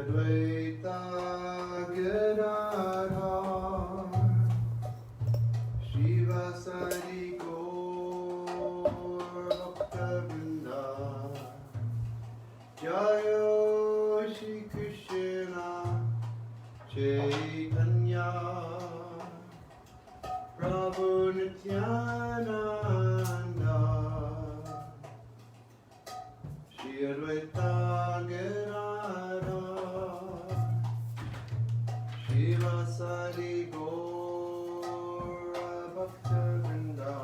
Advaita Gadadhar Shiva Sari Gaur Bhakta Vrinda Jayo Shri Krishna Chaitanya Prabhu Nityananda Shri Advaita Gadadhar Shiva Sari Gaura Bhakta Vrinda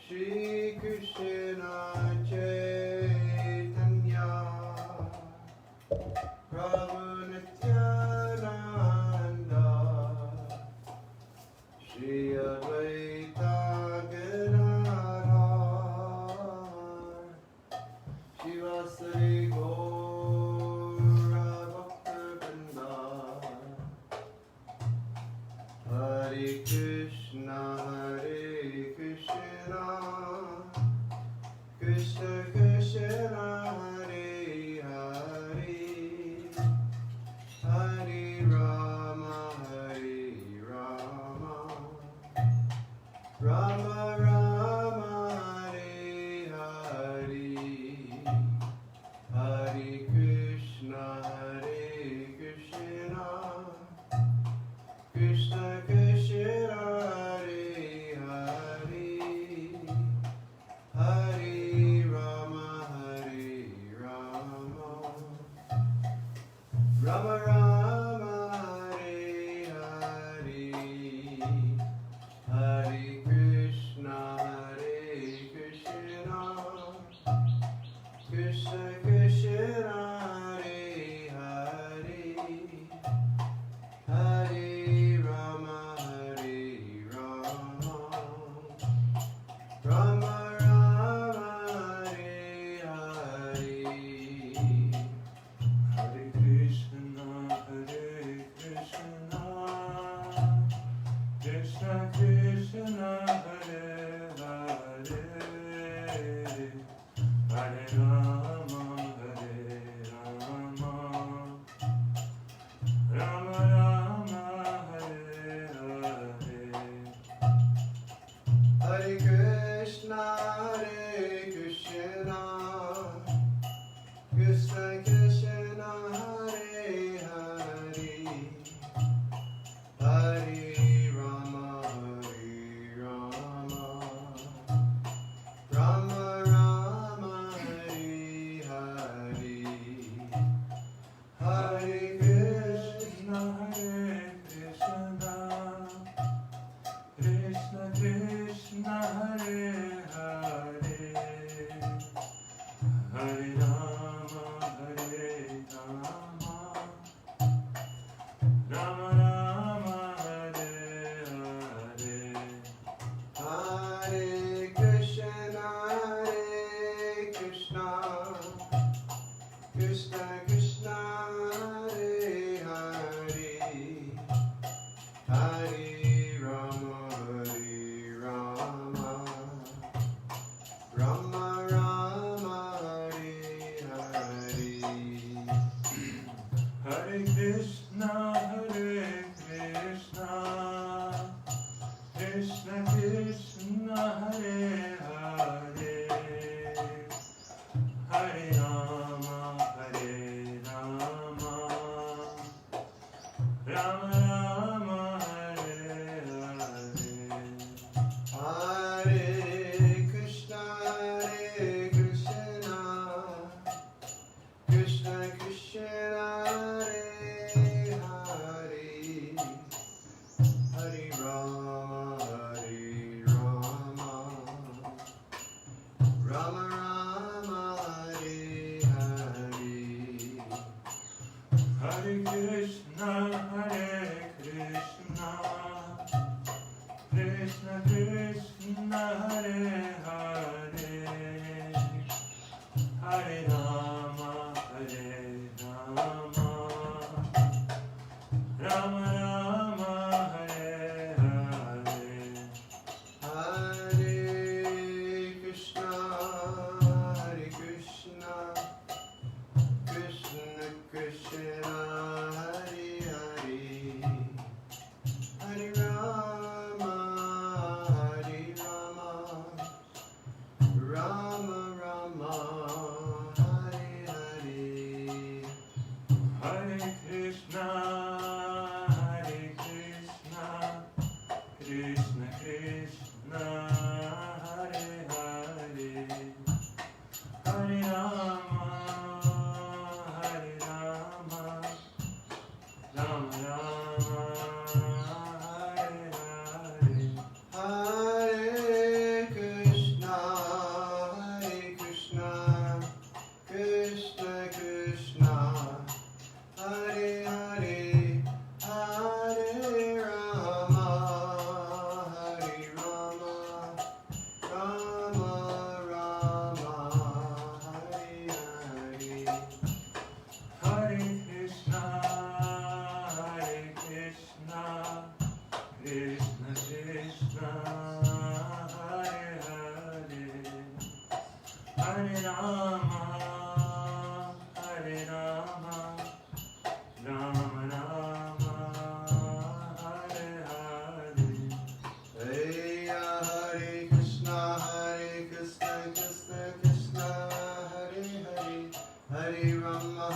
Shri Krishna Chaitanya Prabhu Nityananda Shri Advaita Gadadhar Shiva Sari Gaura Bhakta Vrinda Hare Krishna Krishna Krishna Hare Hare Hare Rama Rama Rama Hare Hare Hare Krishna Krishna Krishna Hare Hare Hare Rama Rama Rama Hare Hare Hare Krishna Krishna Krishna Krishna Hare Hare Hare Rama Rama Rama Hare Hare Hare Krishna Krishna Krishna Hare Hare Hare Rama Rama Rama Hare Hare Hare Krishna Krishna Krishna Hare Hare Hare Rama Rama Rama Hare Hare Hare Krishna Krishna Krishna Hare Hare Hare Rama Rama Rama Hare Hare Hare Krishna Krishna Krishna Hare Hare Hare Rama Rama Rama Hare Hare Hare Krishna Krishna Krishna Hare Hare Hare Rama Rama Rama Hare Hare Hare Krishna Krishna Krishna Hare Hare Hare Rama Rama Rama Hare Hare Hare Krishna Krishna Krishna Hare Hare Hare Rama Rama Rama Hare Hare Hare Krishna Krishna Krishna Hare Hare Hare Rama Hare Rama Rama Rama Hare Hare Hare Krishna Krishna Krishna Hare Hare Hare Rama Rama Rama Hare Hare Hare Krishna Krishna Krishna Hare Hare Hare Rama Rama Rama Hare Hare Hey Hare Krishna Krishna Krishna Hare Hare Hare Rama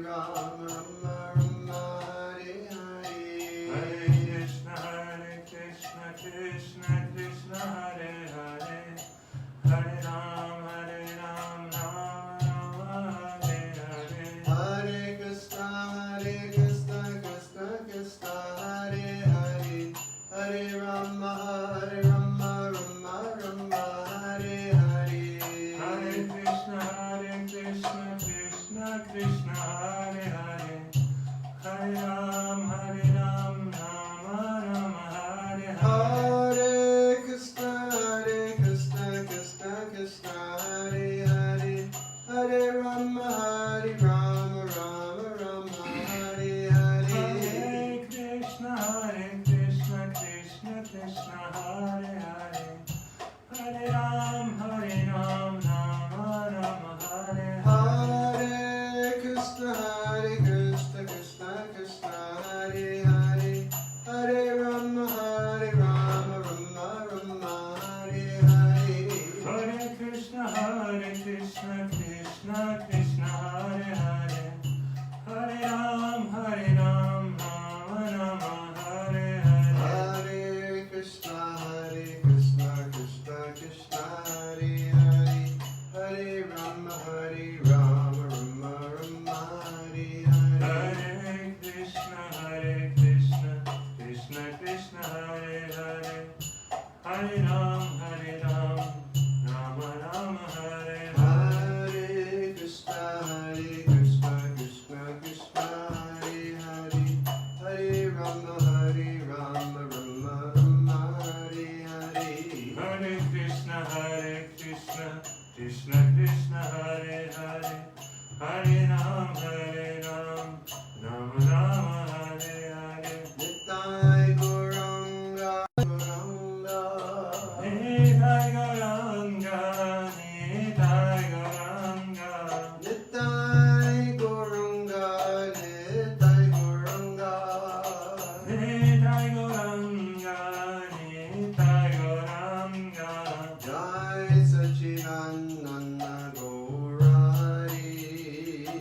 Rama Rama Hare Hare Hare Krishna Krishna Krishna Hare Hare Hare Ram Ram Rama Hare Hare Hare Krishna Krishna Krishna Hare Hare Hare Rama Rama Rama Hare Hare Hare Krishna Krishna Krishna Hare Hare Hare Ram Rama Rama Hare Hare Hare Krishna Krishna Krishna Hare Hare Hare Rama Rama Rama Hare Hare Hare Krishna Krishna Krishna Hare Hare Hare Ram Rama Rama Hare Hare Hare Krishna Krishna Krishna Hare Hare Hare Rama Rama Rama Hare Hare Hare Krishna Krishna Krishna Hare Hare Hare Ram Rama Rama Hare Hare Hare Krishna Krishna Krishna Hare Hare Hare Rama Rama Rama Hare Hare Hare Krishna Krishna Krishna Hare Hare Hare Ram Rama Rama Hare Hare Hare Krishna Krishna Krishna Hare Hare Hare Rama Rama Rama Hare Hare Hare Krishna Krishna Krishna Hare Hare Hare Ram Rama Rama Hare Hare Nitai Gauranga Gauranga Nitai Gauranga Nitai Gauranga Nitai Gauranga Nitai Gauranga Nitai Gauranga Nitai Gauranga Jai Sachidananda Gaura Hari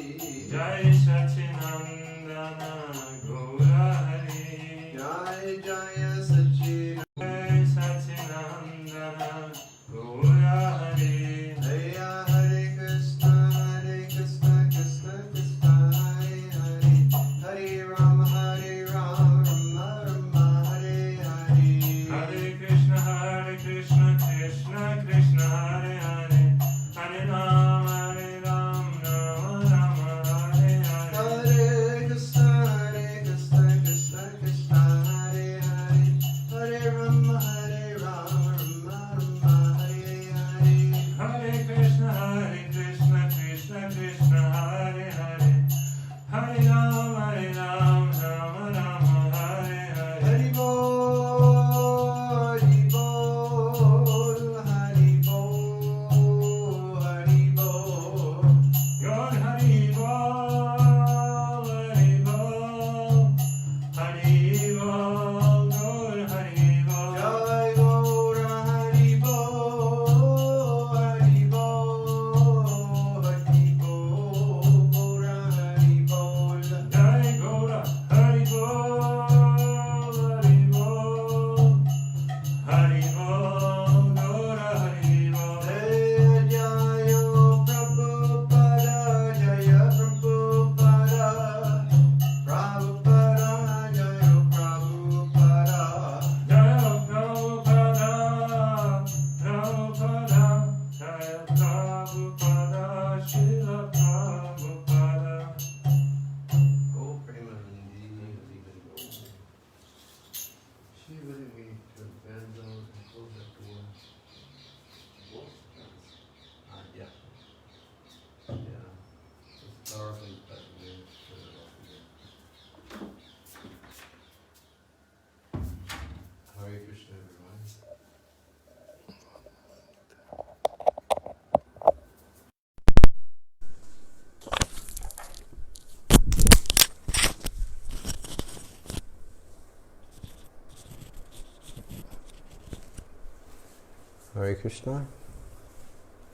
Hare Krishna.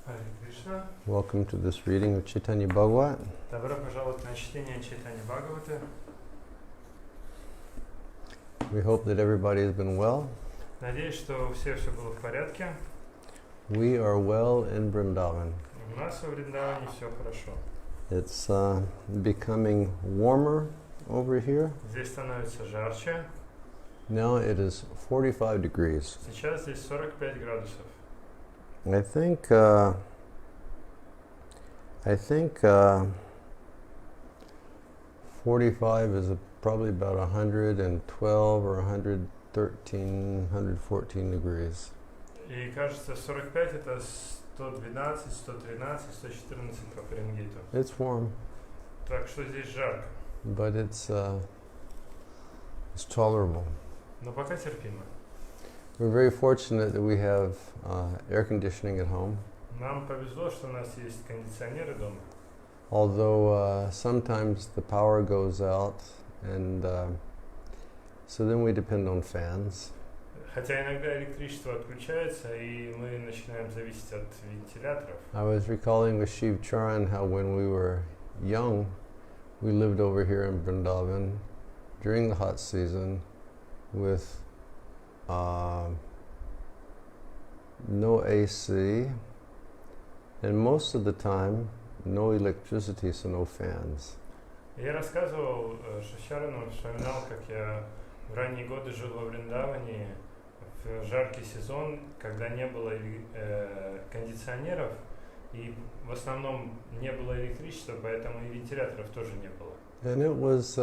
Харе Кришна. Welcome to this reading of Chaitanya Bhagavata. Добро пожаловать на чтение Чайтаньи Бхагаваты. We hope that everybody has been well. Надеюсь, что у всех все было в порядке. We are well in Vrindavan. У нас во Вриндаване все хорошо. It's becoming warmer over here. Здесь становится жарче. Now it is 45 degrees. Сейчас здесь 45 градусов. I think 45 is probably about 112 or 113, 114 degrees. И кажется, 45 это 112, 113, 114 по Фаренгейту. It's warm, Так что здесь жарко. but it's tolerable. Но пока терпимо. We're very fortunate that we have air conditioning at home. Нам повезло, что у нас есть кондиционеры дома. Although sometimes the power goes out, and so then we depend on fans. Хотя иногда электричество отключается, и мы начинаем зависеть от вентиляторов. I was recalling with Shiv Charan how when we were young, we lived over here in Vrindavan during the hot season with no AC, and most of the time no electricity, so no fans. Я рассказывал Шишарану, вспоминал, как я в ранние годы жил во Вриндаване в жаркий сезон, когда не было кондиционеров, и в основном не было электричества, поэтому и вентиляторов тоже не было. And it was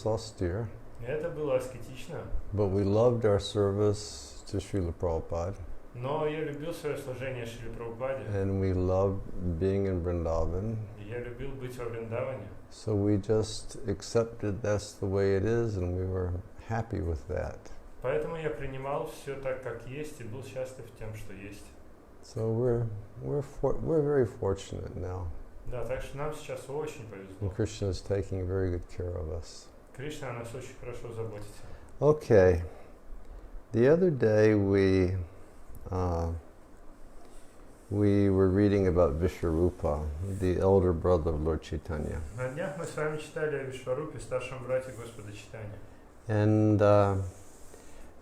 austere, И это было аскетично, but we loved our service to Srila Prabhupada, но я любил свое служение Шриле Прабхупаде, and we loved being in Vrindavan. и я любил быть во Вриндаване. So we just accepted that's the way it is, and we were happy with that. Поэтому я принимал все так, как есть, и был счастлив тем, что есть. So we're very fortunate now. Да, так что нам сейчас очень повезло. And Krishna is taking very good care of us. Кришна о нас очень хорошо заботится. Okay. The other day we were reading about Vishwarupa, the elder brother of Lord Chaitanya. На днях мы с вами читали о Вишварупе, старшем брате Господа Чайтаньи. And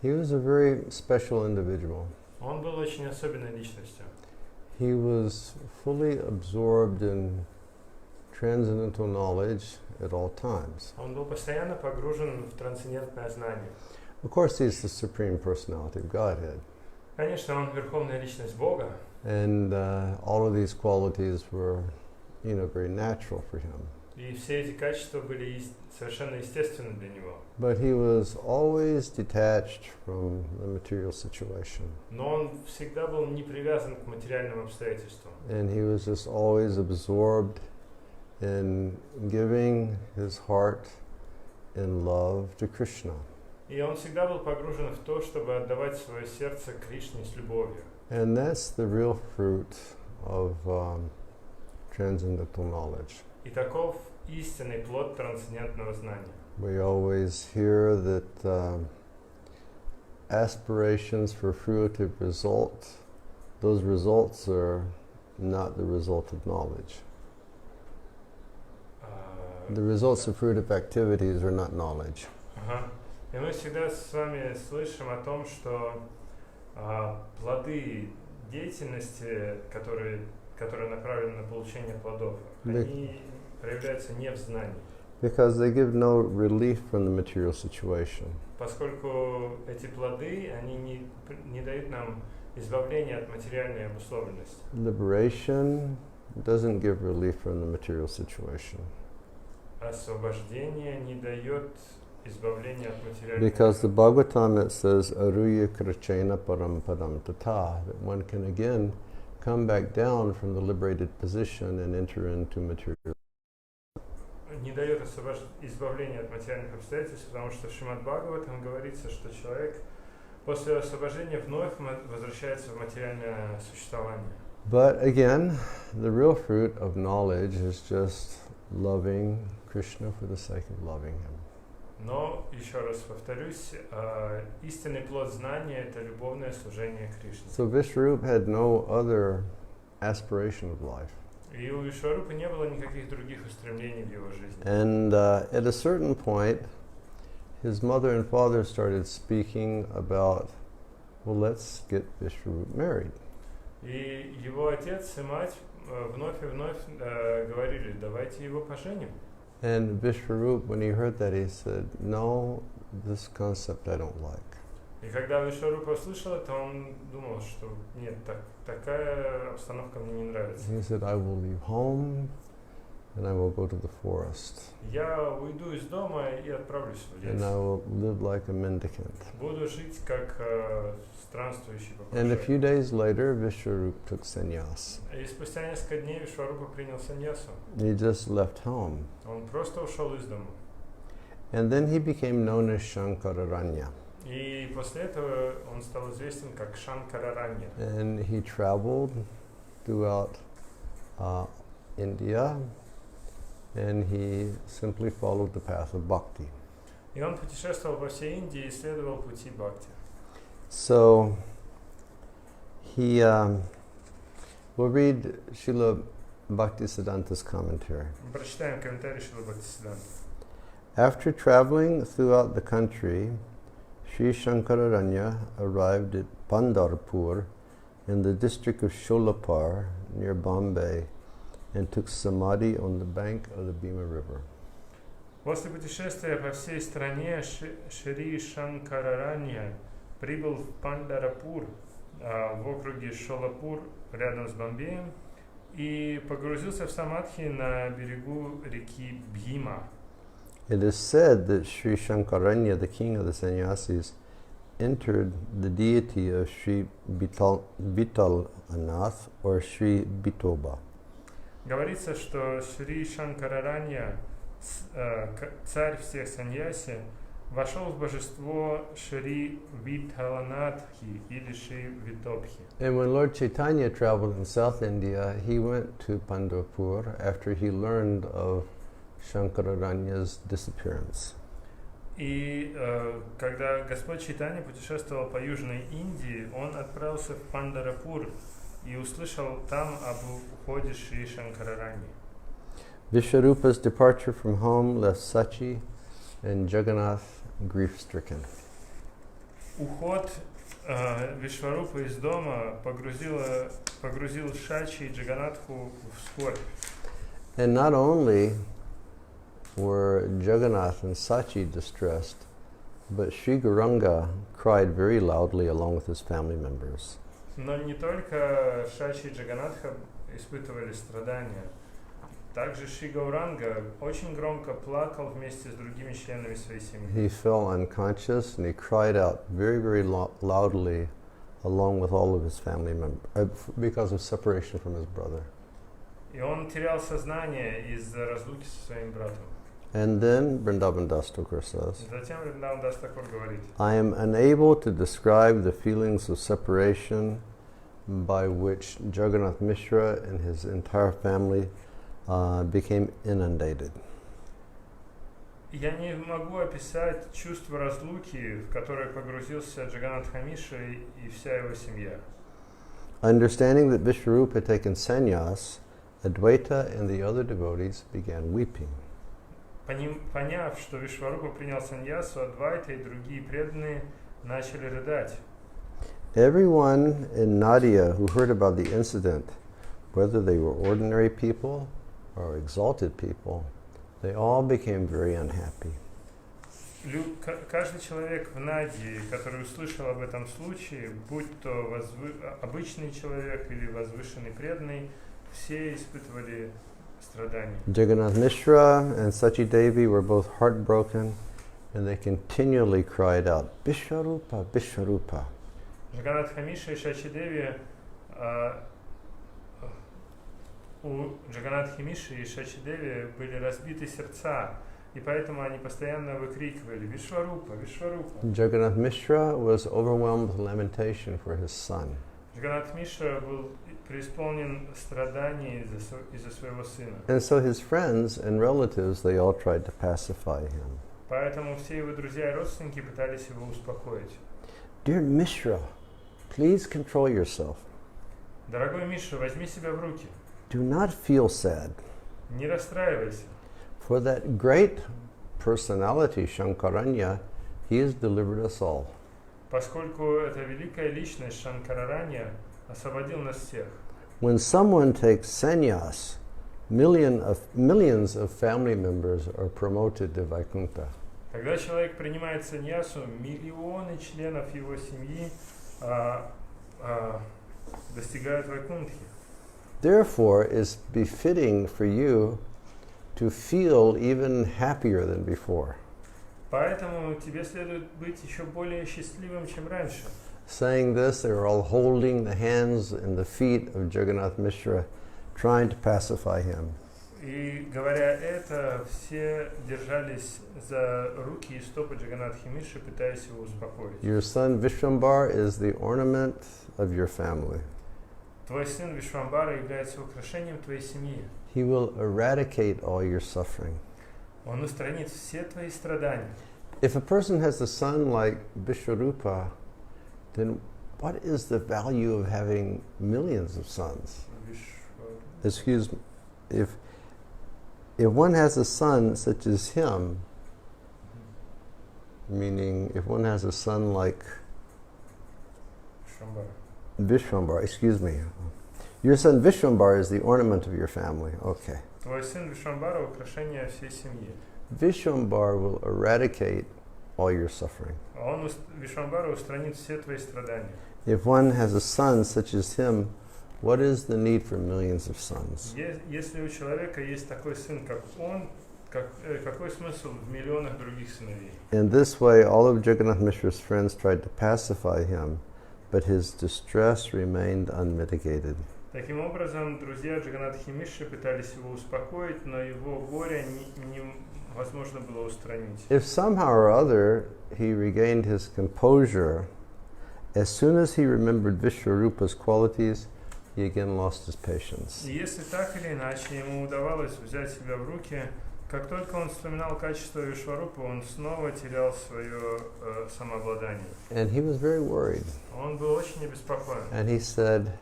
he was a very special individual. Он был очень особенной личностью. He was fully absorbed in transcendental knowledge at all times. Он был постоянно погружен в трансцендентное знание. Of course, he's the Supreme Personality of Godhead. Конечно, он верховная личность Бога, And all of these qualities were, very natural for him. и все эти качества были совершенно естественны для него. But he was always detached from the material situation. Но он всегда был не привязан к материальным обстоятельствам. And he was just always absorbed in giving his heart in love to Krishna. И он всегда был погружен в то, чтобы отдавать свое сердце Кришне с любовью. And that's the real fruit of transcendental knowledge. И таков истинный плод трансцендентного знания. We always hear that aspirations for fruitive result, those results are not the result of knowledge. The results of fruitive activities are not knowledge. Ага. И мы всегда с вами слышим о том, что плоды деятельности, которые направлены на получение плодов, они проявляются не в знании. Because they give no relief from the material situation. Поскольку эти плоды, они не дают нам избавления от материальной обусловленности. Liberation doesn't give relief from the material situation. Освобождение не дает избавления от материальной. Because the Bhagavatam, it says aruya krachena param padam tata, that one can again come back down from the liberated position and enter into material. Не дает избавления от материальных обстоятельств, потому что в Шримад Бхагаватам говорится, что человек после освобождения вновь возвращается в материальное существование. But again, the real fruit of knowledge is just loving Krishna for the sake of loving him. Но, еще раз повторюсь, истинный плод знания – это любовное служение Кришне. So Vishwarupa had no other aspiration of life. И у Вишварупы не было никаких других устремлений в его жизни. And at a certain point, his mother and father started speaking about, well, let's get Vishwarupa married. И его отец и мать вновь и вновь говорили, давайте его поженим. And Vishwarupa, when he heard that, he said, no, this concept I don't like. И когда Вишварупа услышал это, он думал, что нет, такая обстановка мне не нравится. He said, I will leave home and I will go to the forest. Я уйду из дома и отправлюсь в лес. And I will live like a mendicant. Буду жить как странствующий And a few попрошайка. days later, Vishwarupa took sannyas. И спустя несколько дней Вишварупа принял саньясу. He just left home. Он просто ушел из дома. And then he became known as Shankararanya. И после этого он стал известен как Шанкараранья. And he traveled throughout India, and he simply followed the path of bhakti. И он путешествовал по всей Индии и исследовал пути бхакти. So he, we'll read Srila Bhaktisiddhanta's commentary. Прочитаем комментарий Шрилы Бхактисиддханты. After traveling throughout the country, Sri Shankararanya arrived at Pandharpur in the district of Sholapur near Bombay and took samadhi on the bank of the Bhima River. После путешествия по всей стране Шри Шанкараранья прибыл в Пандарапур в округе Шолапур рядом с Бомбеем и погрузился в самадхи на берегу реки Бхима. It is said that Sri Shankararanya, the king of the sannyasis, entered the deity of Sri Vitalanath or Sri Vitoba. Говорится, что Шри Шанкараранья, царь всех саньяси, вошел в божество Шри Виталанатхи или Шри Витобхи. And when Lord Chaitanya traveled in South India, he went to Pandharpur after he learned of Shankararanya's disappearance. И когда Господь Чайтанья путешествовал по Южной Индии, он отправился в Пандарапур и услышал там об уходе Шри Шанкарараньи. Vishwarupa's departure from home left Sachi and Jagannath grief-stricken. Уход Вишварупы из дома погрузил Шачи и Джаганатху в скорбь. And not only were Jagannath and Sachi distressed, but Sri Gauranga cried very loudly along with his family members. Но не только Шачи и Джаганатха испытывали страдания. Также Шри Гауранга очень громко плакал вместе с другими членами своей семьи. He fell unconscious and he cried out very, very loudly along with all of his family members because of separation from his brother. И он терял сознание из-за разлуки со своим братом. And then Vrindavan Das Thakur says, Затем Вриндаван Дас Такур говорит: I am unable to describe the feelings of separation by which Jagannath Mishra and his entire family became inundated. Я не могу описать чувство разлуки, в которое погрузился Джаганатха Мишра и вся его семья. Understanding that Vishwarupa had taken sannyas, Advaita and the other devotees began weeping. Поняв, что Вишварупа принял саньясу, Адвайта и другие преданные начали рыдать. Everyone in Nadia who heard about the incident, whether they were ordinary people or exalted people, they all became very unhappy. Каждый человек в Надии, который услышал об этом случае, будь то обычный человек или возвышенный преданный, все испытывали страдания. Jagannath Mishra and Sachi Devi were both heartbroken, and they continually cried out, Vishwarupa, Vishwarupa. Джаганатха Мишра и Шачи Деви, у Джаганатхи Мишры и Шачи Деви были разбиты сердца, и поэтому они постоянно выкрикивали «Вишварупа, Вишварупа». Jagannath Mishra was overwhelmed with lamentation for his son. Джаганатх Мишра был преисполнен страданий из-за своего сына. And so his friends and relatives, they all tried to pacify him. Поэтому все его друзья и родственники пытались его успокоить. Dear Mishra, please control yourself. Дорогой Миша, возьми себя в руки. Do not feel sad. Не расстраивайся. For that great personality, Shankaranya, he has delivered us all. Поскольку эта великая личность Шанкараранья освободил нас всех. When someone takes sannyas, millions of family members are promoted to Vaikuntha. Когда человек принимает саньясу, миллионы членов его семьи достигают Вайкунтхи. Therefore, it's befitting for you to feel even happier than before. Поэтому тебе следует быть еще более счастливым, чем раньше. Saying this, they were all holding the hands and the feet of Jagannath Mishra, trying to pacify him. И говоря это, все держались за руки и стопы Джаганнатхи Миши, пытаясь его успокоить. Your son Vishwambar is the ornament of your family. Твой сын Вишвамбара является украшением твоей семьи. He will eradicate all your suffering. Он устранит все твои страдания. If a person has a son like Vishwarupa, then what is the value of having millions of sons? Excuse me. If one has a son such as him, meaning if one has a son like Vishwambar, excuse me. Your son Vishwambar is the ornament of your family. Okay. Твой сын Вишвамбара — украшение всей семьи. Vishwambar will eradicate all your suffering. Он, Вишвамбара, устранит все твои страдания. If one has a son such as him, what is the need for millions of sons? Если у человека есть такой сын, как он, какой смысл в миллионах других сыновей? In this way, all of Jagannath Mishra's friends tried to pacify him, but his distress remained unmitigated. Таким образом, друзья Джаганнатхи Миши пытались его успокоить, но его горе невозможно было устранить. If somehow or other he regained his composure, as soon as he remembered Vishwarupa's qualities, he again lost his patience. И если так или иначе ему удавалось взять себя в руки, как только он вспоминал качество Вишварупы, он снова терял свое самообладание. And he was very worried. Он был очень обеспокоен. And he said,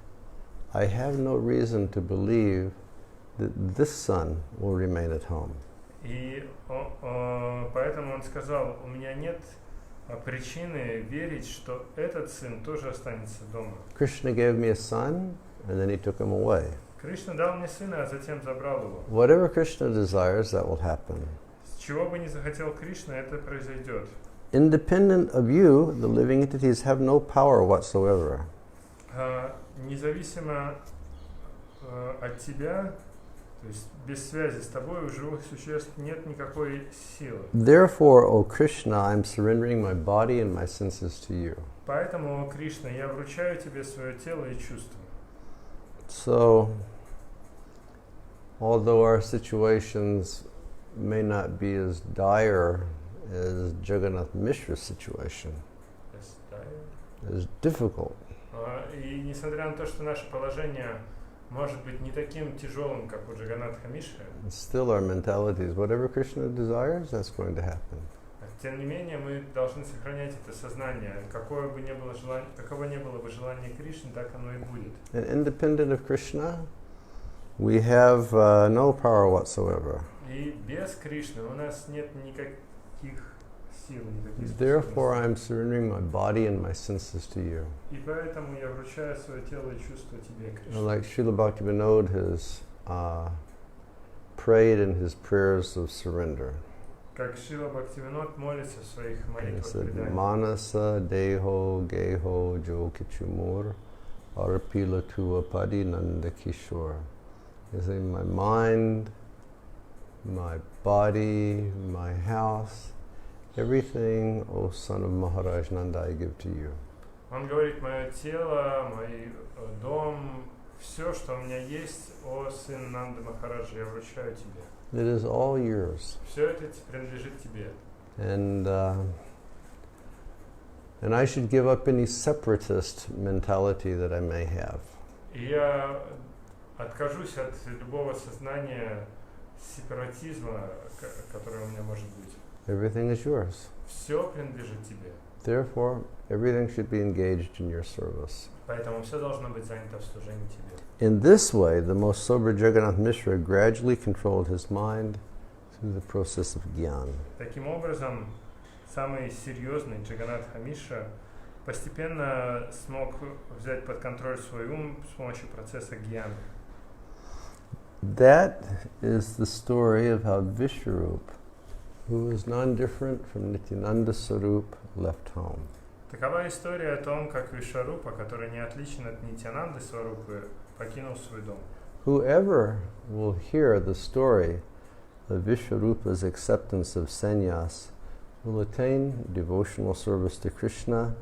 I have no reason to believe that this son will remain at home. И поэтому он сказал, у меня нет причины верить, что этот сын тоже останется дома. Krishna gave me a son, and then he took him away. Кришна дал мне сына, а затем забрал его. Whatever Krishna desires, that will happen. С чего бы ни захотел Кришна, это произойдет. Independent of you, the living entities have no power whatsoever. Независимо от тебя, то есть без связи с тобой, у живых существ нет никакой силы. Therefore, O Krishna, I'm surrendering my body and my senses to you. Поэтому, Кришна, я вручаю тебе свое тело и чувства. So, although our situations may not be as dire as Jagannath Mishra's situation, as difficult, и несмотря на то, что наше положение может быть не таким тяжелым, как у Джаганнатха Миши, still our mentality is whatever Krishna desires, that's going to happen. Тем не менее, мы должны сохранять это сознание. Каково бы ни было бы желание Кришны, так оно и будет. And independent of Krishna, we have no power whatsoever. И без Кришны у нас нет никаких сил, никаких способностей. Therefore, I'm surrendering my body and my senses to you. И поэтому я вручаю свое тело и чувства тебе, Кришна. Like Srila Bhaktivinoda has prayed in his prayers of surrender. Как Шрила Бхактивинод молится в своих молитвах предания. Manasa deho geho jo kichumur arpila tuva padi nanda kishore. Is in my mind, my body, my house, everything, O son of Maharaj Nanda, I give to you. Он говорит, мое тело, мой дом, все, что у меня есть, о сын Нанды Махараджа, я вручаю тебе. It is all yours. Все это принадлежит тебе. And I should give up any separatist mentality that I may have. И я откажусь от любого сознания сепаратизма, которое у меня может быть. Everything is yours. Все принадлежит тебе. Therefore, everything should be engaged in your service. Поэтому все должно быть занято в служении тебе. In this way, the most sober Jagannath Mishra gradually controlled his mind through the process of gyan. Таким образом, самый серьезный Джаганнатха Мишра постепенно смог взять под контроль свой ум с помощью процесса гьяны. That is the story of how Vishwarup, who was non-different from Nityananda Sarup, left home. Такова история о том, как Вишварупа, который не отличен от Нитьянанды Сварупы, покинул свой дом. Whoever will hear the story of Vishwarupa's acceptance of sannyas will attain devotional service to Krishna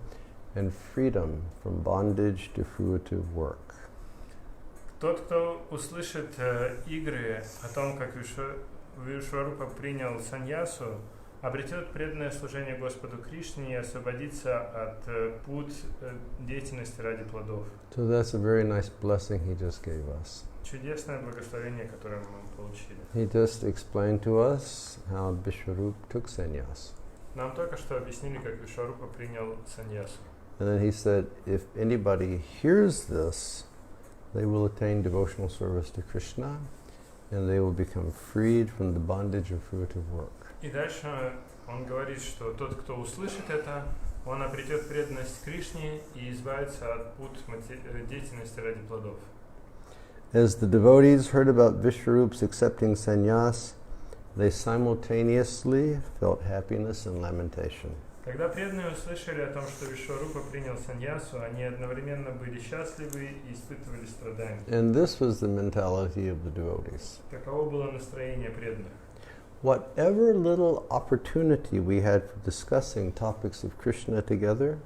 and freedom from bondage to fruitive work. Тот, кто услышит игры о том, как Вишварупа принял саньясу, обретет преданное служение Господу Кришне и освободится от пут деятельности ради плодов. So that's a very nice blessing he just gave us. Чудесное благословение, которое мы получили. He just explained to us how Vishwarup took sannyas. Нам только что объяснили, как Вишварупа принял саньясу. And then he said, if anybody hears this, they will attain devotional service to Krishna and they will become freed from the bondage of fruitive work. И дальше он говорит, что тот, кто услышит это, он обретет преданность Кришне и избавится от пут деятельности ради плодов. As the devotees heard about Vishwarup's accepting sannyas, they simultaneously felt happiness and lamentation. Когда преданные услышали о том, что Вишварупа принял саньясу, они одновременно были счастливы и испытывали страдания. And this was the mentality of the devotees. Таково было настроение преданных. Whatever little opportunity we had for discussing topics of Krishna together,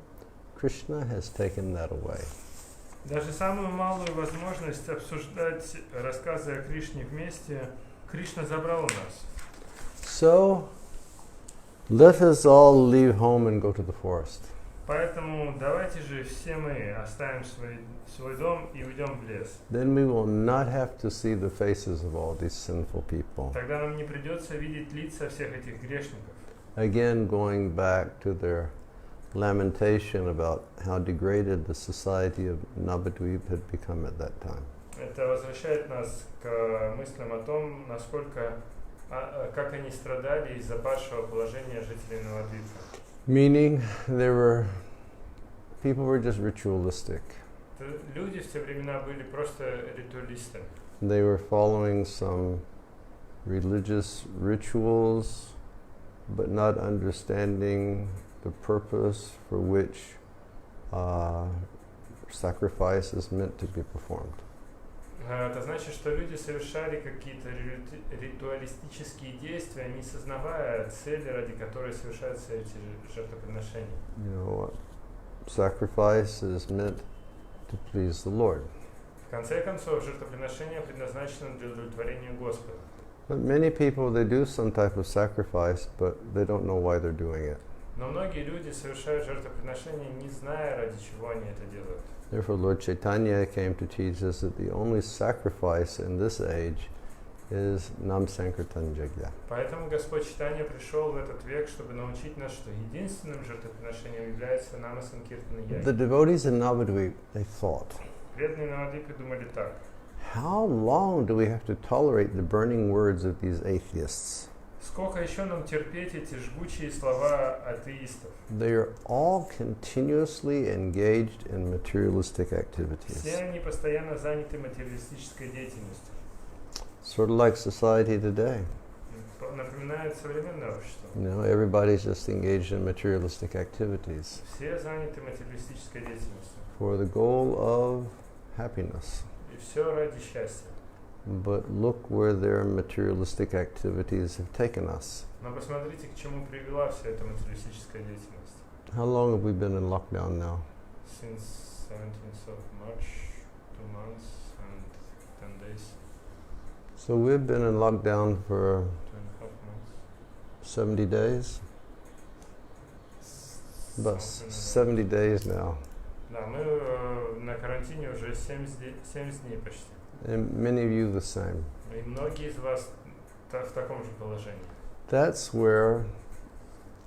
Krishna has taken that away. Даже самую малую возможность обсуждать рассказы о Кришне вместе, Кришна забрал у нас. So, let us all leave home and go to the forest. Поэтому давайте же все мы оставим свой дом и уйдем в лес. Then we will not have to see the faces of all these sinful people. Тогда нам не придется видеть лица всех этих грешников. Again, going back to their lamentation about how degraded the society of Navadvip had become at that time. Это возвращает нас к мыслям о том, насколько, как они страдали из-за падшего положения жителей Навадвипа. Meaning, people were just ritualistic. Люди в те времена были просто ритуалистами. They were following some religious rituals, but not understanding the purpose for which sacrifice is meant to be performed. Это значит, что люди совершали какие-то ритуалистические действия, не сознавая цели, ради которой совершаются эти жертвоприношения. You know, sacrifice is meant to please the Lord. В конце концов, жертвоприношение предназначено для удовлетворения Господа. But many people, they do some type of sacrifice, but they don't know why they're doing it. Но многие люди совершают жертвоприношения, не зная, ради чего они это делают. Therefore, Lord Chaitanya came to teach us that the only sacrifice in this age is Nam Sankirtan Yajna. Поэтому Господь Чайтанья пришел в этот век, чтобы научить нас, что единственным жертвоприношением является Нама Санкиртана Яджна. The devotees in Navadvip, they thought, Преданные Навадвипе думали так. how long do we have to tolerate the burning words of these atheists? Сколько еще нам терпеть эти жгучие слова атеистов? They are all continuously engaged in materialistic Все activities. они постоянно заняты материалистической деятельностью. Sort of like society today. Напоминает современное общество. You know, everybody's just engaged in materialistic activities Все заняты материалистической деятельностью. for the goal of happiness. И все ради счастья. But look where their materialistic activities have taken us. Но посмотрите, к чему привела вся эта материалистическая деятельность. How long have we been in lockdown now? Since 17th of March, 2 months and 10 days, So we've been in lockdown for 2.5 months. 70 days? About Something like that. 70 days now. Да, мы на карантине уже 70 дней почти. And many of you the same. И многие из вас в таком же положении. That's where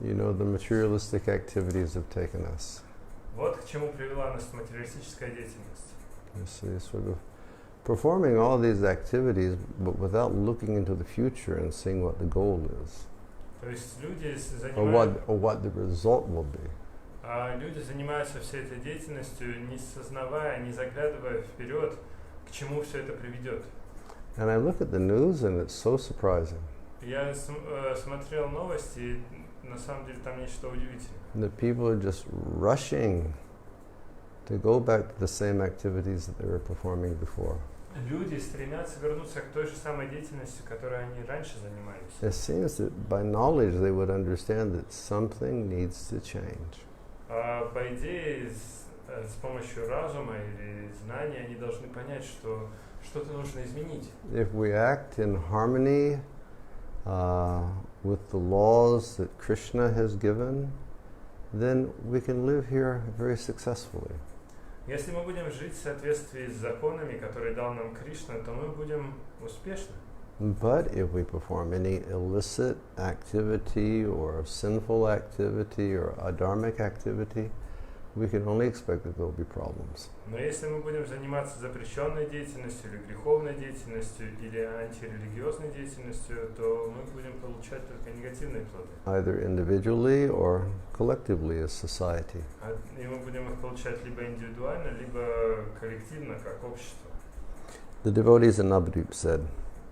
You know, the materialistic activities have taken us. Вот к чему привела нас материалистическая деятельность. You see, sort of performing all these activities, but without looking into the future and seeing what the goal is, То есть люди or what the result will be. люди занимаются всей этой деятельностью, не сознавая, не заглядывая вперед, к чему все это приведет. And I look at the news and it's so surprising. Я смотрел новости, и на самом деле там нечто удивительное. That people are just rushing to go back to the same activities that they were performing before. Люди стремятся вернуться к той же самой деятельности, которой они раньше занимались. It seems that by knowledge they would understand that something needs to change. По идее, с помощью разума или знания они должны понять, что что-то нужно изменить. If we act in harmony with the laws that Krishna has given, then we can live here very successfully. Если мы будем жить в соответствии с законами, которые дал нам Кришна, то мы будем успешны. But if we perform any illicit activity or sinful activity or adharmic activity, we can only expect that there will be problems. Но если мы будем заниматься запрещенной деятельностью или греховной деятельностью или антирелигиозной деятельностью, то мы будем получать только негативные плоды. Either individually or collectively as society. И мы будем их получать либо индивидуально, либо коллективно, как общество. The devotees in Navadvip said,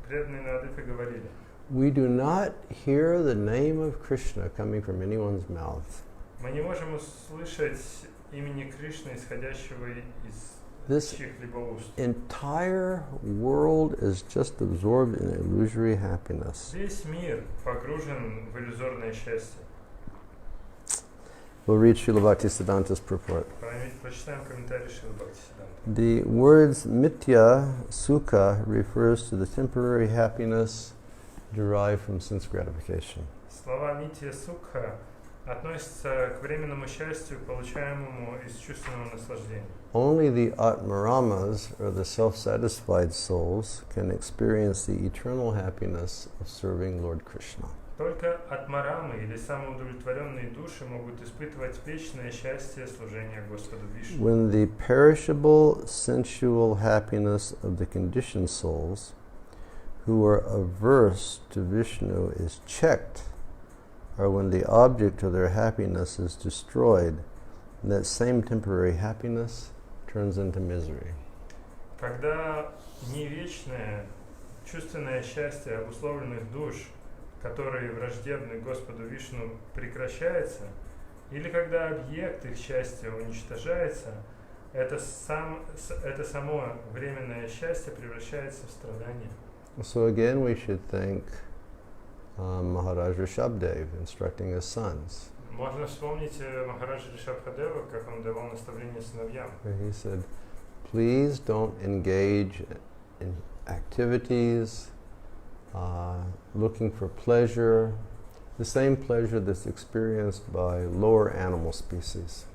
Преданные Навадвипы говорили, we do not hear the name of Krishna coming from anyone's mouth. мы не можем услышать имени Кришны, исходящего из чьих-либо уст. Entire world is just absorbed in illusory happiness. Весь мир погружен в иллюзорное счастье. We'll read Srila Bhaktisiddhanta's purport. Прочитаем комментарий Шрилы Бхактисиддханты. The words mithya sukha refers to the temporary happiness derived from sense gratification. Слова митья сукха относятся к временному счастью, получаемому из чувственного наслаждения. Only the atmaramas, or the self-satisfied souls, can experience the eternal happiness of serving Lord Krishna. Только атмарамы или самоудовлетворенные души могут испытывать вечное счастье служения Господу Вишну. When the perishable sensual happiness of the conditioned souls who are averse to Vishnu is checked, or when the object of their happiness is destroyed, that same temporary happiness turns into misery. Когда не вечное чувственное счастье обусловленных душ, которые враждебны Господу Вишну, прекращается, или когда объект их счастья уничтожается, это само временное счастье превращается в страдание. So again we should thank Maharaj Rishabdev instructing his sons. Можно вспомнить Махараджа Ришабхадева, как он давал наставления сыновьям. He said, please don't engage in activities looking for pleasure, the same pleasure that's experienced by lower animal species.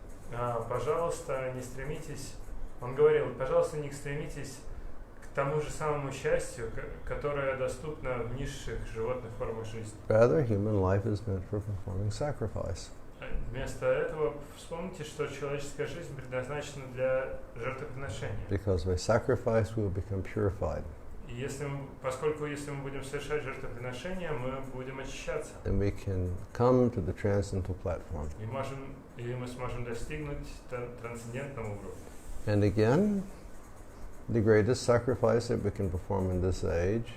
Пожалуйста, не стремитесь, он говорил, пожалуйста, не стремитесь к тому же самому счастью, которое доступно в низших животных формах жизни. Rather, human life is meant for performing sacrifice. Вместо этого вспомните, что человеческая жизнь предназначена для жертвоприношения. Because by sacrifice we will become purified. И поскольку если мы будем совершать жертвоприношения, мы будем очищаться. And we can come to the transcendental platform. И мы сможем достигнуть трансцендентного уровня. And again, the greatest sacrifice that we can perform in this age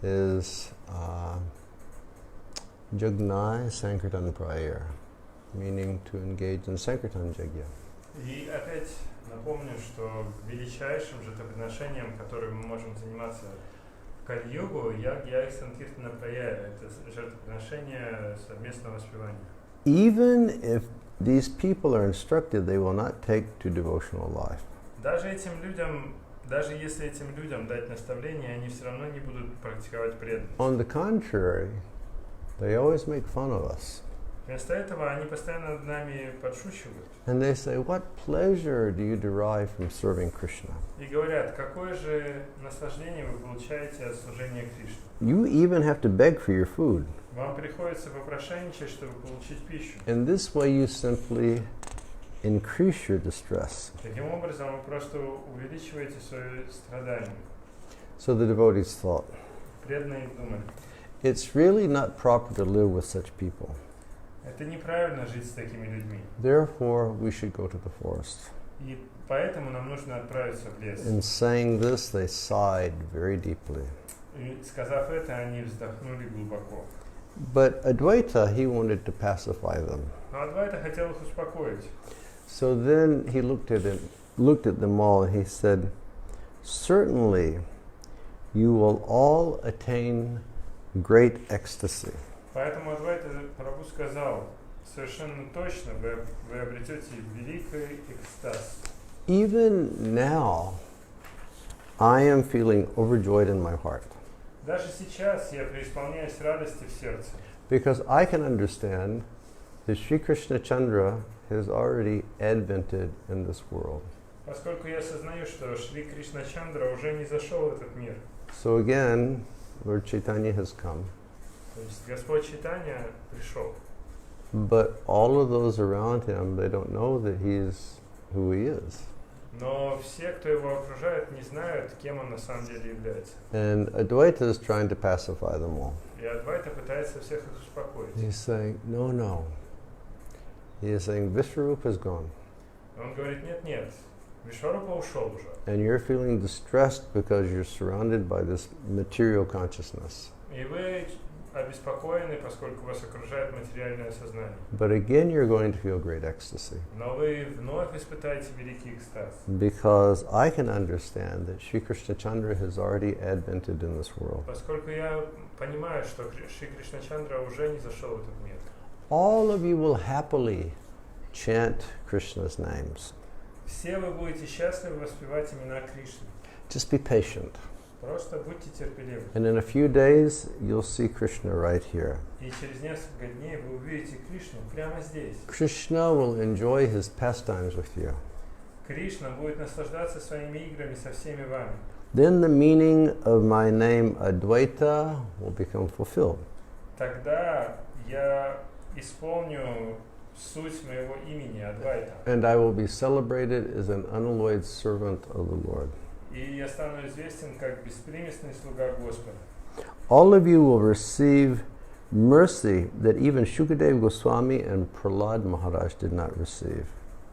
is Jagnai Sankirtan Prayer, meaning to engage in Sankirtan Yajna. И опять напомню, что величайшим жертвоприношением, которым мы можем заниматься в Кали-югу, Ягья Санкиртана Прая, это жертвоприношение совместного воспевания. Even if these people are instructed, they will not take to devotional life. Даже если этим людям дать наставление, они все равно не будут практиковать преданность. On the contrary, they always make fun of us. Вместо этого они постоянно над нами подшучивают. And they say, what pleasure do you derive from serving Krishna? И говорят, какое же наслаждение вы получаете от служения Кришне. You even have to beg for your food. Вам приходится попрошайничать, чтобы получить пищу. In this way you simply increase your distress. Таким образом, вы просто увеличиваете свое страдание. So the devotees thought, Преданные думали, it's really not proper to live with such people. это неправильно жить с такими людьми. Therefore, we should go to the forest. И поэтому нам нужно отправиться в лес. In saying this, they sighed very deeply. И сказав это, они вздохнули глубоко. But Advaita, he wanted to pacify them. Но Адвайта хотел их успокоить. So then he looked at them all, and he said, certainly you will all attain great ecstasy. Поэтому Адвайта Прабху сказал, совершенно точно вы обретете великий экстаз. Even now, I am feeling overjoyed in my heart. Даже сейчас я преисполняюсь радости в сердце. Because I can understand that Sri Krishna Chandra has already advented in this world. Поскольку я осознаю, что Шри Кришна Чандра уже не зашел в этот мир. So again, Lord Chaitanya has come. То есть Господь Чайтанья пришел. But all of those around him, they don't know that he is who he is. Но все, кто его окружает, не знают, кем он на самом деле является. And Advaita is trying to pacify them all. И Адвайта пытается всех их успокоить. He's saying, no, no. He is saying, Vishwarupa is gone. Он говорит, нет, Вишварупа ушел уже. And you're feeling distressed because you're surrounded by this material consciousness. И вы обеспокоены, поскольку вас окружает материальное сознание. But again, you're going to feel great ecstasy. Но вы вновь испытаете великий экстаз. Because I can understand that Sri Krishna Chandra has already advented in this world. Поскольку я понимаю, что Шри Кришна Чандра уже не зашел в этот мир. All of you will happily chant Krishna's names. Все вы будете счастливы воспевать имена Кришны. Just be patient. Просто будьте терпеливы. And in a few days, you'll see Krishna right here. И через несколько дней вы увидите Кришну прямо здесь. Krishna will enjoy his pastimes with you. Кришна будет наслаждаться своими играми со всеми вами. Then the meaning of my name Advaita will become fulfilled. Тогда я исполню суть моего имени Адвайта. And I will be celebrated as an unalloyed servant of the Lord. И я стану известен как беспримесный слуга Господа. All of you will receive mercy that even Shukadev Goswami and Prahlad Maharaj did not receive.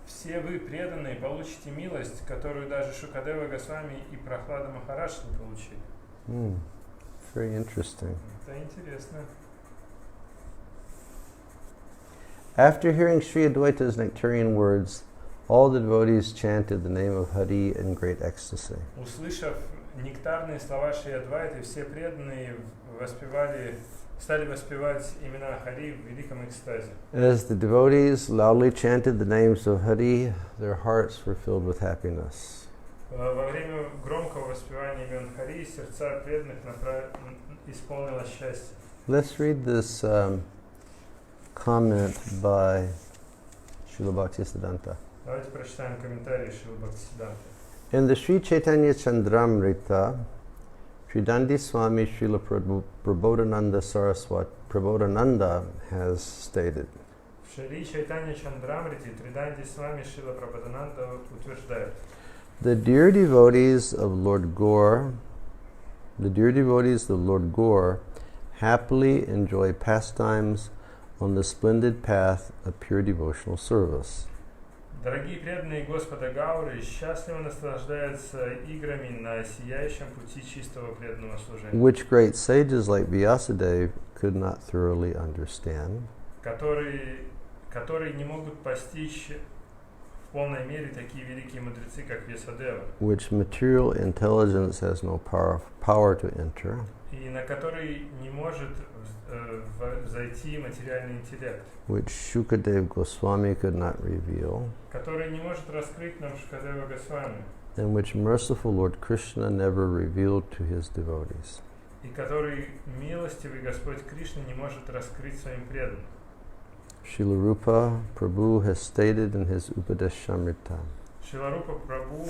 Все вы, преданные, получите милость, которую даже Шукадева Госвами и Прахлада Махарадж не получили. Very interesting. Это интересно. After hearing Sri Advaita's nectarian words, all the devotees chanted the name of Hari in great ecstasy. Услышав нектарные слова Шри Адвайты, все преданные стали воспевать имена Хари в великом экстазе. As the devotees loudly chanted the names of Hari, their hearts were filled with happiness. Во время громкого воспевания имен Хари сердца преданных исполнилось счастье. Let's read this comment by Srila Bhaktisiddhanta. Давайте прочитаем комментарий Шрила Бхактисиддханты. In the Sri Chaitanya Chandramrita, Sridandi Swami Srila Prabodhananda Saraswat Prabodhananda has stated, В Шри Чайтанья Чандрамрити Триданди Свами Шрила Прабодхананда утверждает: the dear devotees of Lord Gaur, happily enjoy pastimes on the splendid path of pure devotional service. Дорогие преданные Господа Гауры счастливо наслаждаются играми на сияющем пути чистого преданного служения, Which great sages like Vyasadeva could not thoroughly understand. которые не могут постичь в полной мере такие великие мудрецы, как Вьясадева, Which material intelligence has no power to enter. и на который не может зайти материальный интеллект, Which Shukadev Goswami could not reveal, который не может раскрыть нам Шукадева Госвами, and which merciful Lord Krishna never revealed to his devotees. и который милостивый Господь Кришна не может раскрыть своим преданным. Srila Rupa Prabhu has stated in his Upadeshamrita, Шиларупа Прабhu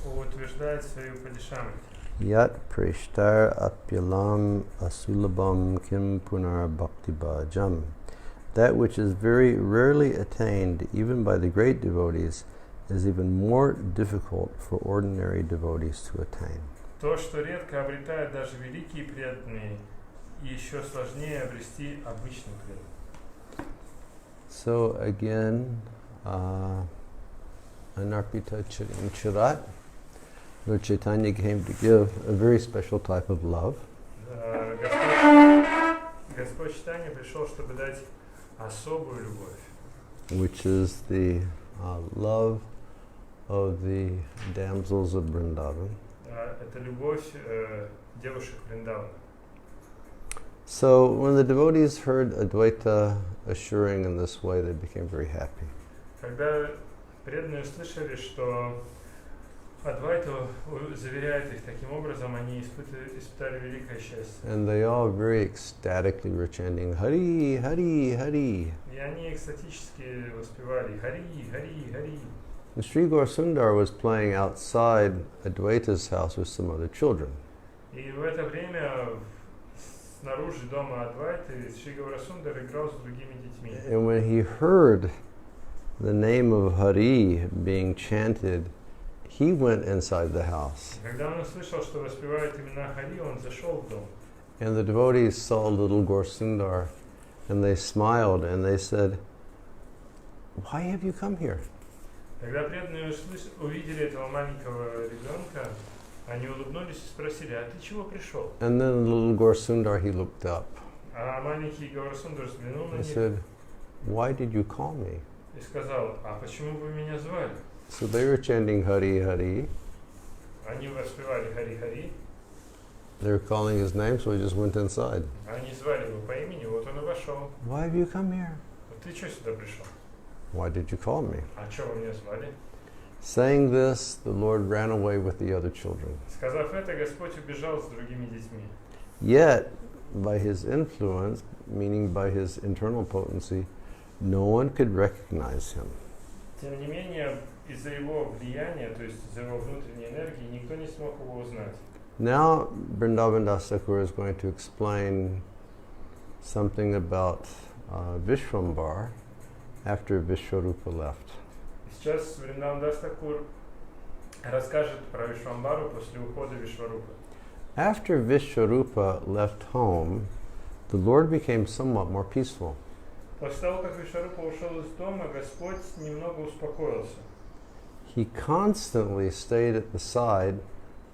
утверждает в своей Упадешамрите. Yat preshtar apyalam asulabam kim punar bhakti bhajam. That which is very rarely attained even by the great devotees is even more difficult for ordinary devotees to attain. То, что редко обретают даже великие преданные, еще сложнее обрести обычных преданных. So again, Anarpita Chirat, Lord Chaitanya came to give a very special type of love. Господь Чайтанья пришел, чтобы дать особую любовь, which is the love of the damsels of Vrindavan. Это любовь девушек Вриндавана. So when the devotees heard Advaita assuring in this way, they became very happy. Когда преданные услышали, что Адвайта заверяет их таким образом, они испытали великое счастье. And they all very ecstatically were chanting Hari, Hari, Hari. И они экстатически воспевали Хари, Хари, Хари. And Sri Gaurasundar was playing outside Advaita's house with some other children. И в это время снаружи дома Адвайты Шри Гаурасундар играл с другими детьми. And when he heard the name of Hari being chanted, he went inside the house. Когда он услышал, что воспевают имена Хари, он зашел в дом. And the devotees saw little Gaurasundar and they smiled and they said, "Why have you come here?" Когда преданные увидели этого маленького ребенка, они улыбнулись и спросили: «А ты чего пришел?» And then little Gaurasundar, he looked up. А маленький Гаурасундар взглянул на He них said, "Why did you call me?" и сказал: «А почему вы меня звали?» So they were chanting Hari, Hari. Они воспевали Хари, Хари. They were calling his name, so he just went inside. Они звали его по имени, вот он и вошел. "Why have you come here?" Ты что сюда пришел? "Why did you call me?" А что вы меня звали? Saying this, the Lord ran away with the other children. Сказав это, Господь убежал с другими детьми. Yet, by his influence, meaning by his internal potency, no one could recognize him. Тем не менее, из-за его влияния, то есть из-за его внутренней энергии, никто не смог его узнать. Now, Vrindavan Das Thakur is going to explain something about Vishwambar after Vishwarupa left. Сейчас Вриндаван Дас Такур расскажет про Вишвамбару после ухода Вишварупы. After Vishwarupa left home, the Lord became somewhat more peaceful. После того, как Вишварупа ушел из дома, Господь немного успокоился. He constantly stayed at the side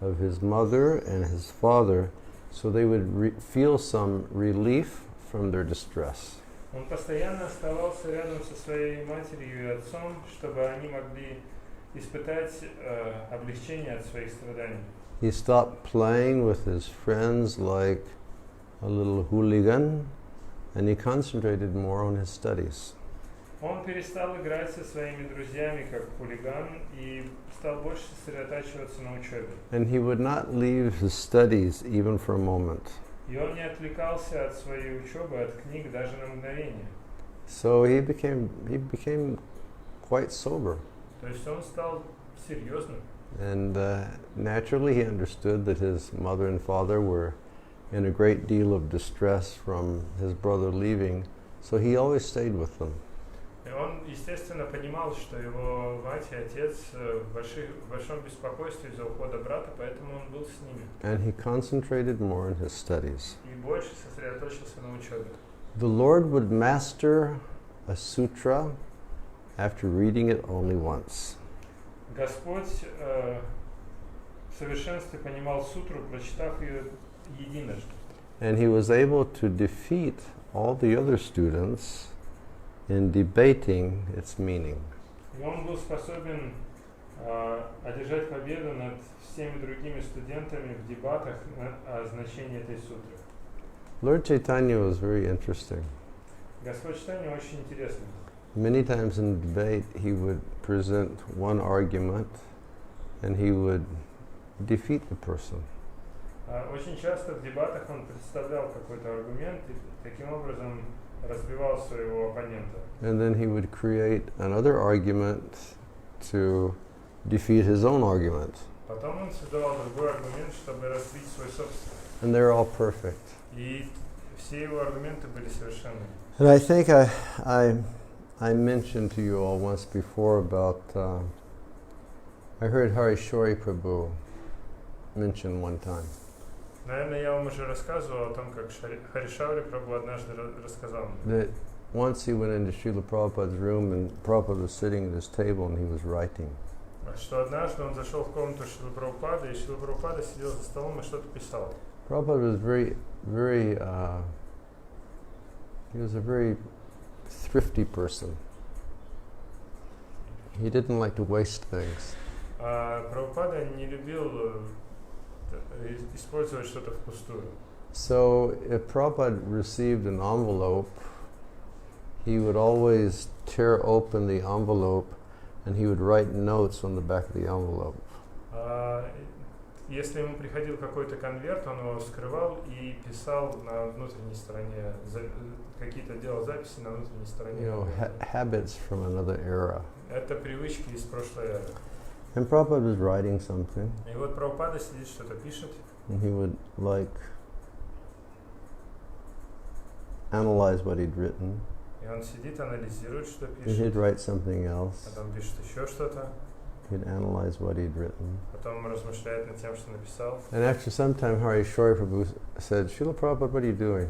of his mother and his father so they would feel some relief from their distress. Он постоянно оставался рядом со своей матерью и отцом, чтобы они могли испытать облегчение от своих страданий. He stopped playing with his friends like a little hooligan, and he concentrated more on his studies. Он перестал играть со своими друзьями как хулиган и стал больше сосредотачиваться на учебе. And he would not leave his studies even for a moment. И он не отвлекался от своей учебы, от книг даже на мгновение. So he became quite sober. То есть он стал серьезным. And naturally he understood that his mother and father were in a great deal of distress from his brother leaving, so he always stayed with them. И он, естественно, понимал, что его мать и отец в большом беспокойстве из-за ухода брата, поэтому он был с ними. And he concentrated more on his studies. И больше сосредоточился на учебе. The Lord would master a sutra after reading it only once. Господь в совершенстве понимал сутру, прочитав ее единожды. And he was able to defeat all the other students in debating its meaning. И он был способен одержать победу над всеми другими студентами в дебатах о значении этой сутры. Lord Chaitanya was very interesting. Господь Чайтанья очень интересный. Many times in debate he would present one argument and he would defeat the person. Очень часто в дебатах он представлял какой-то аргумент и таким образом разбивал своего оппонента. And then he would create another argument to defeat his own argument. Потом он создавал другой аргумент, чтобы разбить свой собственный. And they're all perfect. И все его аргументы были совершенны. And I think I mentioned to you all once before about, I heard Harishori Prabhu mention one time. Наверное, я вам уже рассказывал о том, как Харишаури Прабhu однажды рассказал мне. That once he went into Srila Prabhupada's room and Prabhupada was sitting at his table and he was writing. Что однажды он зашел в комнату Шрилы Прабхупады, и Шрила Прабхупада сидел за столом и что-то писал. Prabhupada was he was a very thrifty person. He didn't like to waste things. Прабхупада не любил использовать что-то впустую. So if Prabhupada received an envelope, he would always tear open the envelope and he would write notes on the back of the envelope. Если ему приходил какой-то конверт, он его вскрывал и писал на внутренней стороне, какие-то делал записи на внутренней стороне. You know, habits from another era. Это привычки из прошлой эры. And Prabhupada was writing something. И вот Прабхупада сидит, что-то пишет. And he would like analyze what he'd written. И он сидит, анализирует, что And пишет. he'd write something else. Потом пишет еще что-то. He'd analyze what he'd written. Потом размышляет над тем, что написал. And after some time, Harishori Prabhu said, Srila Prabhupada, what are you doing?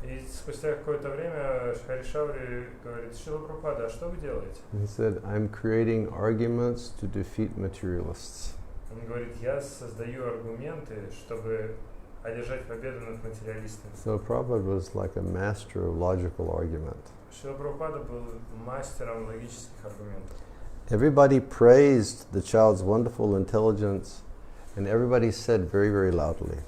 И спустя какое-то время Харишаури говорит: Шрила Прабхупада, а что вы делаете? And he said, I'm creating arguments to defeat materialists. Он говорит: я создаю аргументы, чтобы одержать победу над материалистами. So Prabhupada was like a master of logical argument. Шрила Прабхупада был мастером логических аргументов. Everybody praised the child's wonderful intelligence, and everybody said very, very loudly,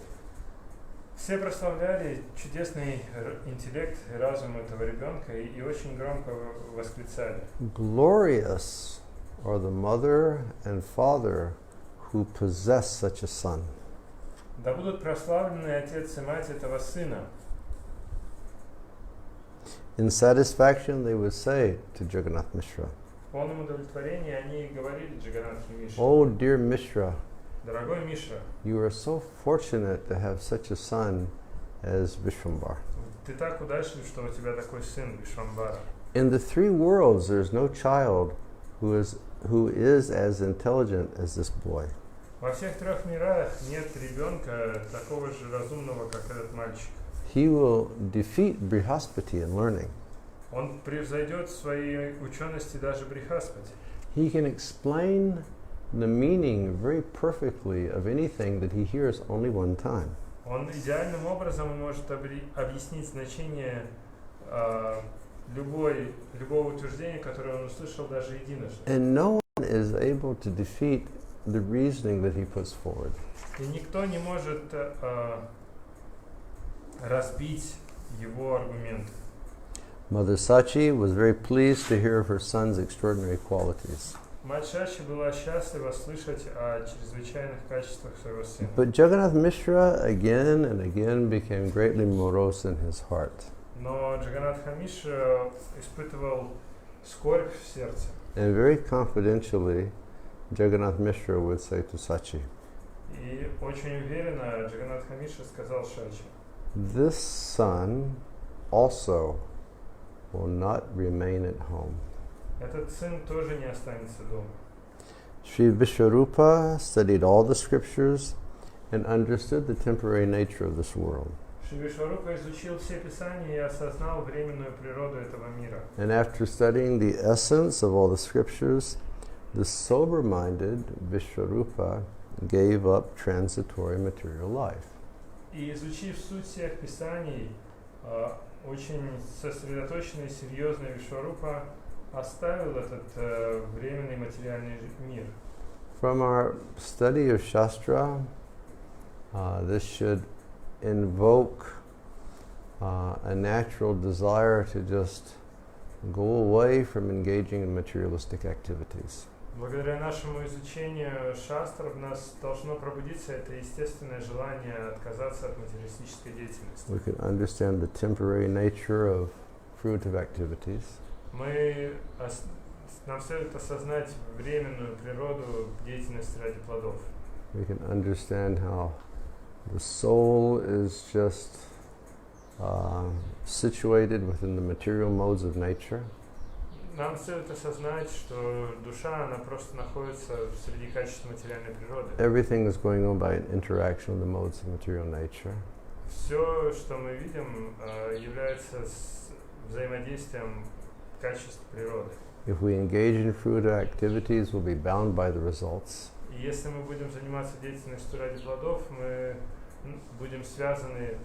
Все прославляли чудесный интеллект и разум этого ребенка и очень громко восклицали: glorious are the mother and father who possess such a son. Да будут прославлены отец и мать этого сына. In satisfaction, they would say to Jagannath Mishra, В полном удовлетворении они говорили Джаганнатхе Мишре: Oh, dear Mishra, дорогой Мишра, you are so fortunate to have such a son as Vishwambar. ты так удачлив, что у тебя такой сын Вишвамбара. In the three worlds, there's no child who is as intelligent as this boy. Во всех трех мирах нет ребенка такого же разумного, как этот мальчик. He will defeat Brihaspati in learning. Он превзойдет в своей учености даже Брихаспати. He can explain the meaning very perfectly of anything that he hears only one time. Он идеальным образом может объяснить значение любого утверждения, которое он услышал даже единожды. And no one is able to defeat the reasoning that he puts forward. И никто не может разбить его аргументы. Mother Sachi was very pleased to hear of her son's extraordinary qualities. Мать Шачи была счастлива слышать о чрезвычайных качествах своего сына. But Jagannath Mishra again and again became greatly morose in his heart. Но Джаганнатха Мишра испытывал скорбь в сердце. And very confidentially, Jagannath Mishra would say to Sachi, И очень уверенно Джаганнатха Мишра сказал Шачи: this son also will not remain at home. Этот сын тоже не останется дома. Sri Vishwarupa studied all the scriptures and understood the temporary nature of this world. Шри Вишварупа изучил все писания и осознал временную природу этого мира. And after studying the essence of all the scriptures, the sober-minded Vishwarupa gave up transitory material life. И изучив суть всех писаний, очень сосредоточенный и серьезный Вишварупа оставил этот временный материальный мир. From our study of Shastra, this should invoke a natural desire to just go away from engaging in materialistic activities. Благодаря нашему изучению шастров в нас должно пробудиться это естественное желание отказаться от материалистической деятельности. We can understand the temporary nature of fruitive activities. Нам следует осознать временную природу деятельности ради плодов. We can understand how the soul is just situated within the material modes of nature. Нам следует осознать, что душа, она просто находится среди качеств материальной природы. Everything is going on by an interaction with the modes of material nature. Все, что мы видим, является взаимодействием качеств природы. If we engage in fruitive activities, we'll be bound by the results. И если мы будем заниматься деятельностью ради плодов, мы будем связаны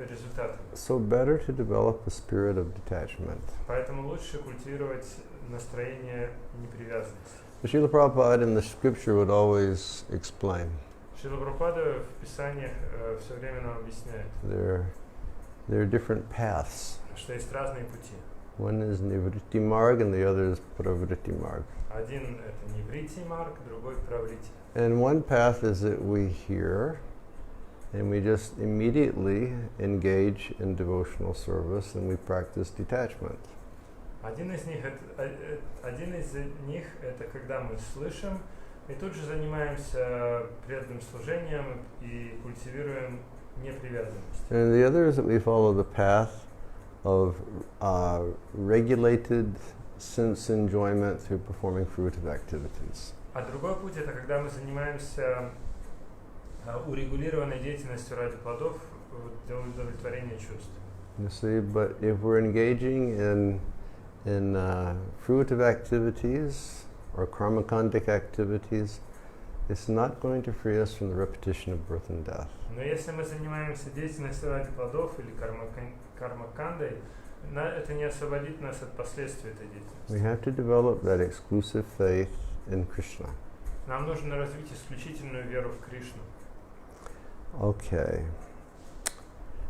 результатами. So better to develop a spirit of detachment. Поэтому лучше культивировать настроение непривязанности. Srila Prabhupada in the scripture would always explain. Шрила Прабхупада в Писаниях все время нам объясняет. There are different paths. Что есть разные пути. One is Nivritti Marg and the other is Pravritti Marg. Один это Ниврити Марг, другой Праврити. And one path is that we hear and we just immediately engage in devotional service and we practice detachment. Один из них это когда мы слышим и тут же занимаемся преданным служением и культивируем непривязанность. And the other is that we follow the path of regulated sense enjoyment through performing fruitive activities. А другой путь это когда мы занимаемся урегулированной деятельностью ради плодов для удовлетворения чувств. You see, but if we're engaging in fruitive activities or karmakandic activities, it's not going to free us from the repetition of birth and death. Но если мы занимаемся деятельностью ради плодов или кармакандой, это не освободит нас от последствий этой деятельности. We have to develop that exclusive faith in Krishna. Нам нужно развить исключительную веру в Кришну. Okay.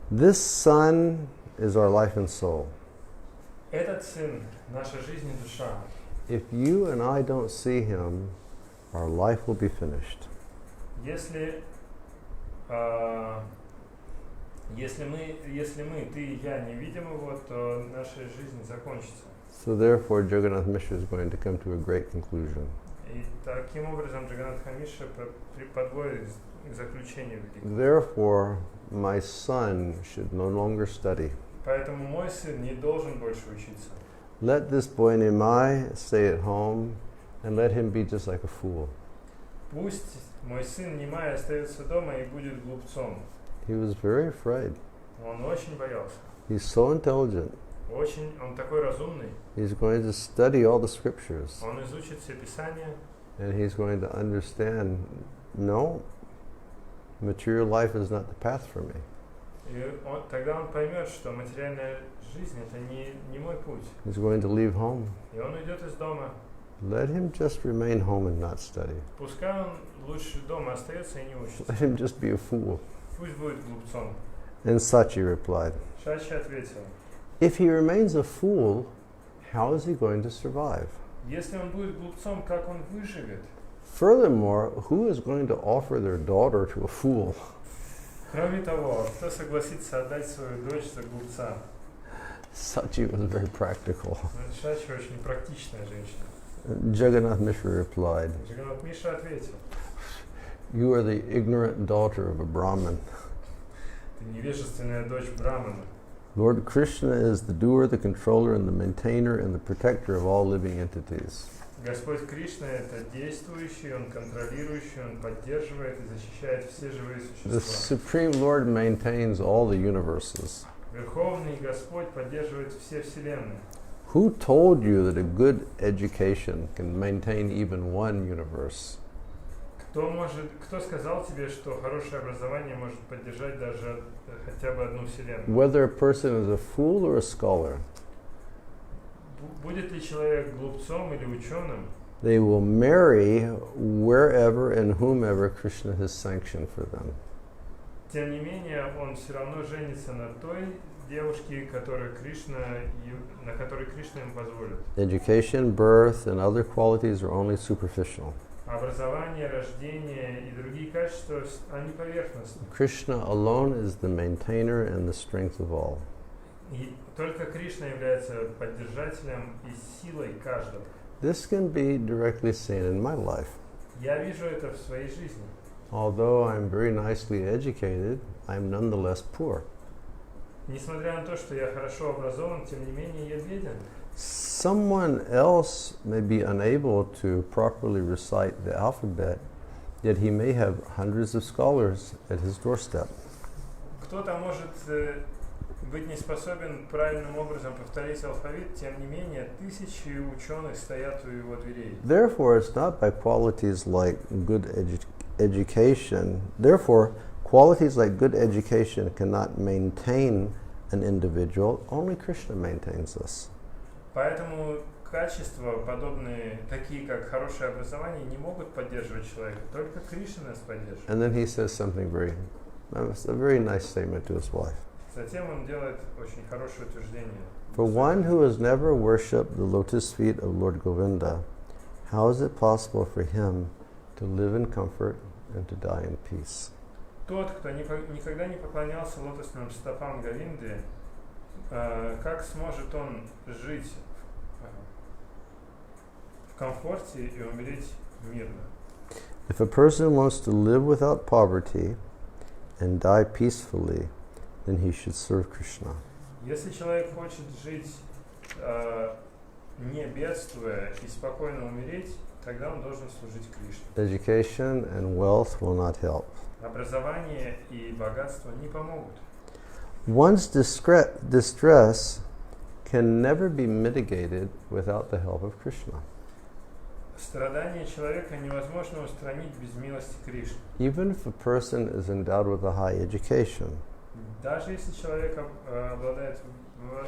This sun is our life and soul. Этот сын, наша жизнь и душа. If you and I don't see him, our life will be finished. Если мы, ты и я не видим его, то наша жизнь закончится. So therefore, Jagannath Mishra is going to come to a great conclusion. И таким образом Джаганнатха Мишра подводит к заключению великого. Therefore, my son should no longer study. Поэтому мой сын не должен больше учиться. Let this boy Nimai stay at home and let him be just like a fool. Пусть мой сын Нимай остается дома и будет глупцом. He was very afraid. Он очень боялся. He's so intelligent. Он такой разумный. He's going to study all the scriptures. Он изучит все Писания. And he's going to understand, no, material life is not the path for me. И тогда он поймет, что материальная жизнь это не мой путь. He's going to leave home. И он уйдет из дома. Let him just remain home and not study. Пускай он лучше дома остается и не учится. Let him just be a fool. Пусть будет глупцом. And Sachi replied, Шачи ответил, if he remains a fool, how is he going to survive? если он будет глупцом, как он выживет? Furthermore, who is going to offer their daughter to a fool? Кроме того, кто согласится отдать свою дочь за глупца? Sachi was very practical. Шачи очень практичная женщина. Jagannath Mishra replied, Джаганнат Мишра ответил, you are the ignorant daughter of a Brahmin. ты невежественная дочь Брахмана. Lord Krishna is the doer, the controller, and the maintainer, and the protector of all living entities. Господь Кришна это действующий, он контролирующий, он поддерживает и защищает все живые The существа. Supreme Lord maintains all the universes. Верховный Господь поддерживает все вселенные. Who told you that a good education can maintain even one universe? Кто сказал тебе, что хорошее образование может поддержать даже хотя бы одну вселенную? Whether a person is a fool or a scholar, Будет ли человек глупцом или ученым, they will marry wherever and whomever Krishna has sanctioned for them. тем не менее, он все равно женится на той девушке, на которой Кришна ему позволит. Education, birth, and other qualities are only superficial. Образование, рождение и другие качества, они поверхностны. Krishna alone is the maintainer and the strength of all. И только Кришна является поддержателем и силой каждого. This can be directly seen in my life. Я вижу это в своей жизни. Although I'm very nicely educated, I'm nonetheless poor. Несмотря на то, что я хорошо образован, тем не менее я беден. Someone else may be unable to properly recite the alphabet, yet he may have hundreds of scholars at his doorstep. Кто-то может быть не способен правильным образом повторить алфавит, тем не менее тысячи ученых стоят у его дверей. Therefore, it's not by qualities like good education. Therefore, qualities like good education cannot maintain an individual. Only Krishna maintains us. Поэтому качества, подобные, такие как хорошее образование, не могут поддерживать человека. Только Кришна нас поддерживает. And then he says something a very nice statement to his wife. Затем он делает очень хорошее утверждение. For one who has never worshipped the lotus feet of Lord Govinda, how is it possible for him to live in comfort and to die in peace? Тот, кто никогда не поклонялся лотосным стопам Говинды, как сможет он жить в комфорте и умереть мирно? If a person wants to live without poverty and die peacefully, then he should serve Krishna. Если человек хочет жить не бедствуя и спокойно умереть, тогда он должен служить Кришне. Education and wealth will not help. Образование и богатство не помогут. One's distress can never be mitigated without the help of Krishna. Страдания человека невозможно устранить без милости Кришны. Even if a person is endowed with a high education, Даже если человек обладает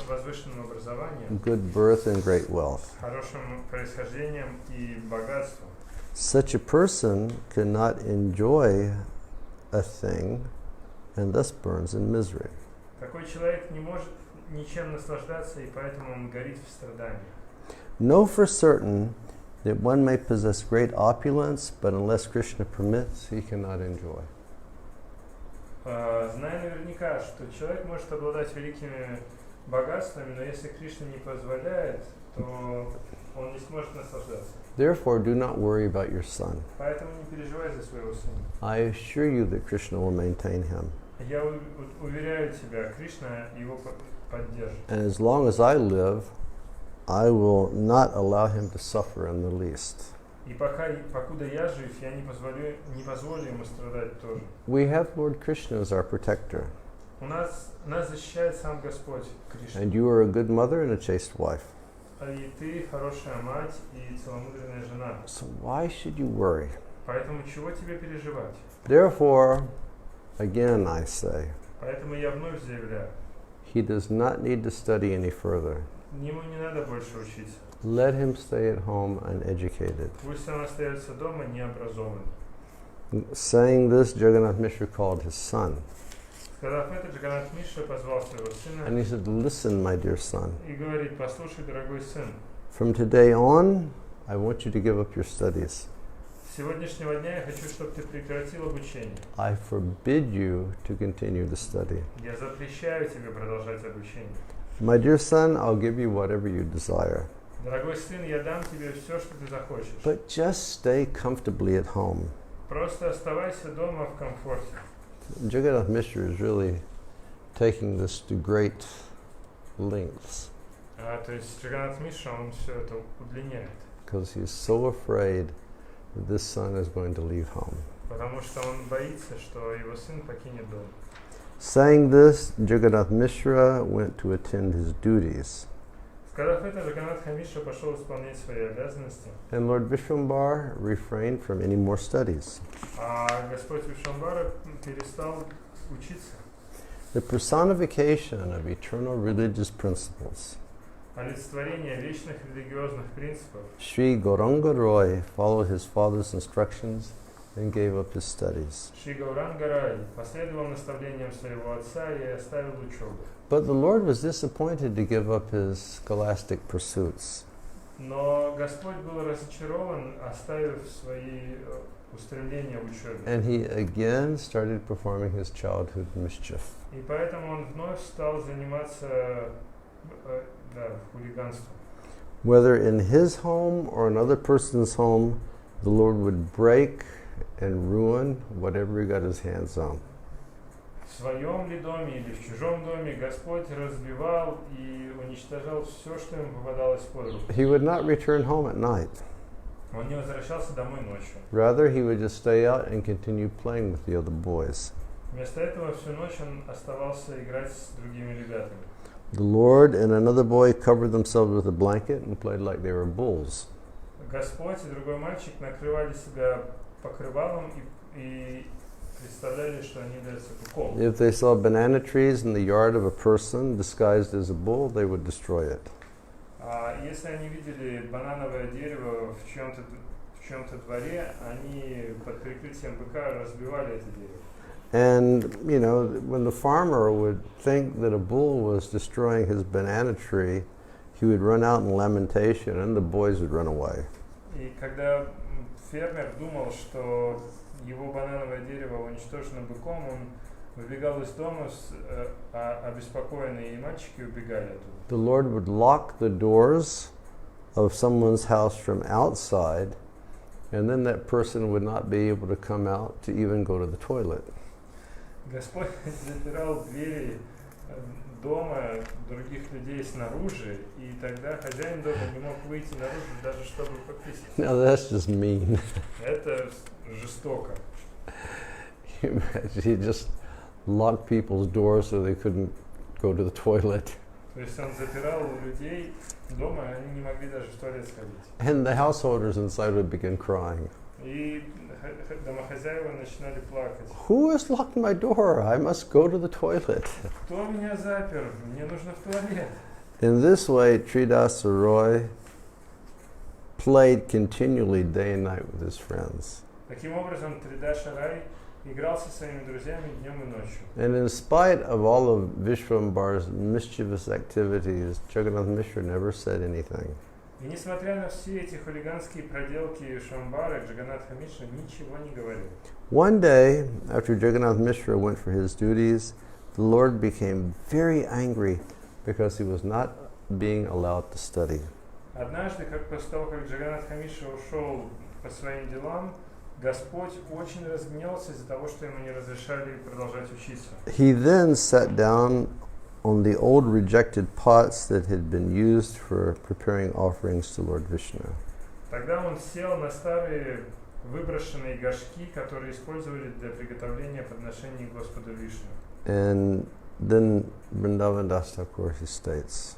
возвышенным образованием, good birth and great wealth, хорошим происхождением и богатством, such a person cannot enjoy a thing and thus burns in misery. такой человек не может ничем наслаждаться, и поэтому он горит в страдании. Know for certain that one may possess great opulence, but unless Krishna permits, he cannot enjoy. Знаю наверняка, что человек может обладать великими богатствами, но если Кришна не позволяет, то он не сможет наслаждаться. Therefore, do not worry about your son. Поэтому не переживай за своего сына. I assure you that Krishna will maintain him. Я уверяю тебя, Кришна его поддержит. And as long as I live, I will not allow him to suffer in the least. И покуда я жив, я не позволю ему страдать тоже. We have Lord Krishna as our protector. Нас защищает сам Господь Кришна. And you are a good mother and a chaste wife. И ты хорошая мать и целомудренная жена. So why should you worry? Поэтому чего тебе переживать? Therefore, again I say, Поэтому я вновь заявляю, he does not need to study any further. ему не надо больше учиться. Let him stay at home uneducated. Пусть он остается дома необразованным. Saying this, Jagannath Mishra called his son. Сказав это, Джаганнат Мишра позвал своего сына And he said, listen, my dear son. и говорит: послушай, дорогой сын, From today on, I want you to give up your studies. с сегодняшнего дня я хочу, чтобы ты прекратил обучение. I forbid you to continue to study. Я запрещаю тебе продолжать обучение. My dear son, I'll give you whatever you desire. Дорогой сын, я дам тебе все, что ты захочешь. But just stay comfortably at home. Просто оставайся дома в комфорте. Jagannath Mishra is really taking this to great lengths То есть Джаганнат Мишра, он все это удлиняет. because he's so afraid that this son is going to leave home. Потому что он боится, что его сын покинет дом. Saying this, Jagannath Mishra went to attend his duties. Сказав это, Джаганнат Мишра пошел исполнять свои обязанности. And Lord Vishwambar refrained from any more studies. А Господь Вишвамбара перестал учиться. The personification of eternal religious principles, Олицетворение вечных религиозных принципов. Sri Gauranga Roy followed his father's instructions and gave up his studies. Шри Гауранга Рай последовал наставлениям своего отца и оставил учебу. But the Lord was disappointed to give up his scholastic pursuits. Но Господь был разочарован, оставив свои устремления в учебе. And he again started performing his childhood mischief. И поэтому он вновь стал заниматься хулиганством. Whether in his home or another person's home, the Lord would break and ruin whatever he got his hands on. В своем ли доме или в чужом доме Господь разбивал и уничтожал все, что ему попадалось под руку. He would not return home at night. Он не возвращался домой ночью. Rather, he would just stay out and continue playing with the other boys. Вместо этого всю ночь он оставался играть с другими ребятами. The Lord and another boy covered themselves with a blanket and played like they were bulls. Господь и другой мальчик накрывали себя покрывалом и представляли, что они являются быком. If they saw banana trees in the yard of a person disguised as a bull, they would destroy it. Если они видели банановое дерево в чьем-то дворе, они под прикрытием быка разбивали это дерево. And, you know, when the farmer would think that a bull was destroying his banana tree, he would run out in lamentation and the boys would run away. И когда фермер думал, что его банановое дерево уничтожено быком, он выбегал из дома, обеспокоенные, и мальчики убегали оттуда. The Lord would lock the doors of someone's house from outside, and then that person would not be able to come out to even go to the toilet. Господь запирал двери дома других людей снаружи, и тогда хозяин дома не мог выйти наружу, даже чтобы пописать. Now that's just mean. Это жестоко. He just locked people's doors so they couldn't go to the toilet. То есть он запирал людей дома, они не могли даже в туалет сходить. And the householders inside would begin crying. И домохозяева начинали плакать. Who has locked my door? I must go to the toilet. Кто меня запер? Мне нужно в туалет. In this way, Tridasa Roy played continually day and night with his friends. Таким образом, Тридаса Рай играл со своими друзьями днем и ночью. And in spite of all of Vishwambar's mischievous activities, Jagannath Mishra never said anything. И несмотря на все эти хулиганские проделки Шамбара, Джаганнатха Мишра ничего не говорил. One day, after Jagannath Mishra went for his duties, the Lord became very angry because he was not being allowed to study. Однажды, после того, как Джаганнатха Мишра ушел по своим делам, Господь очень разгневался из-за того, что ему не разрешали продолжать учиться. He then sat down on the old rejected pots that had been used for preparing offerings to Lord Vishnu. Тогда он сел на старые выброшенные горшки, которые использовали для приготовления подношений Господу Вишну. And then Vrindavan Das Thakur, he states,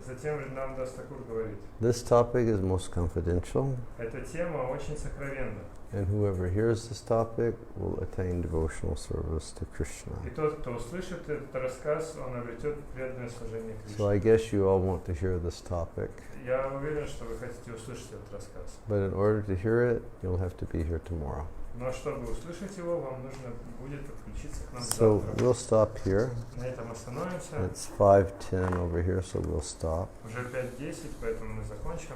Затем Вриндаван Дас Такур говорит, this topic is most confidential, эта тема очень сокровенна. and whoever hears this topic will attain devotional service to Krishna. И тот, кто услышит этот рассказ, он обретет преданное служение So I Кришне. guess you all want to hear this topic, Я уверен, что вы хотите услышать этот рассказ. but in order to hear it, you'll have to be here tomorrow. Но чтобы услышать его, вам нужно будет подключиться к нам So завтра. we'll stop here. На этом остановимся. It's 5:10 over here, so we'll stop. Уже 5:10, поэтому мы закончим.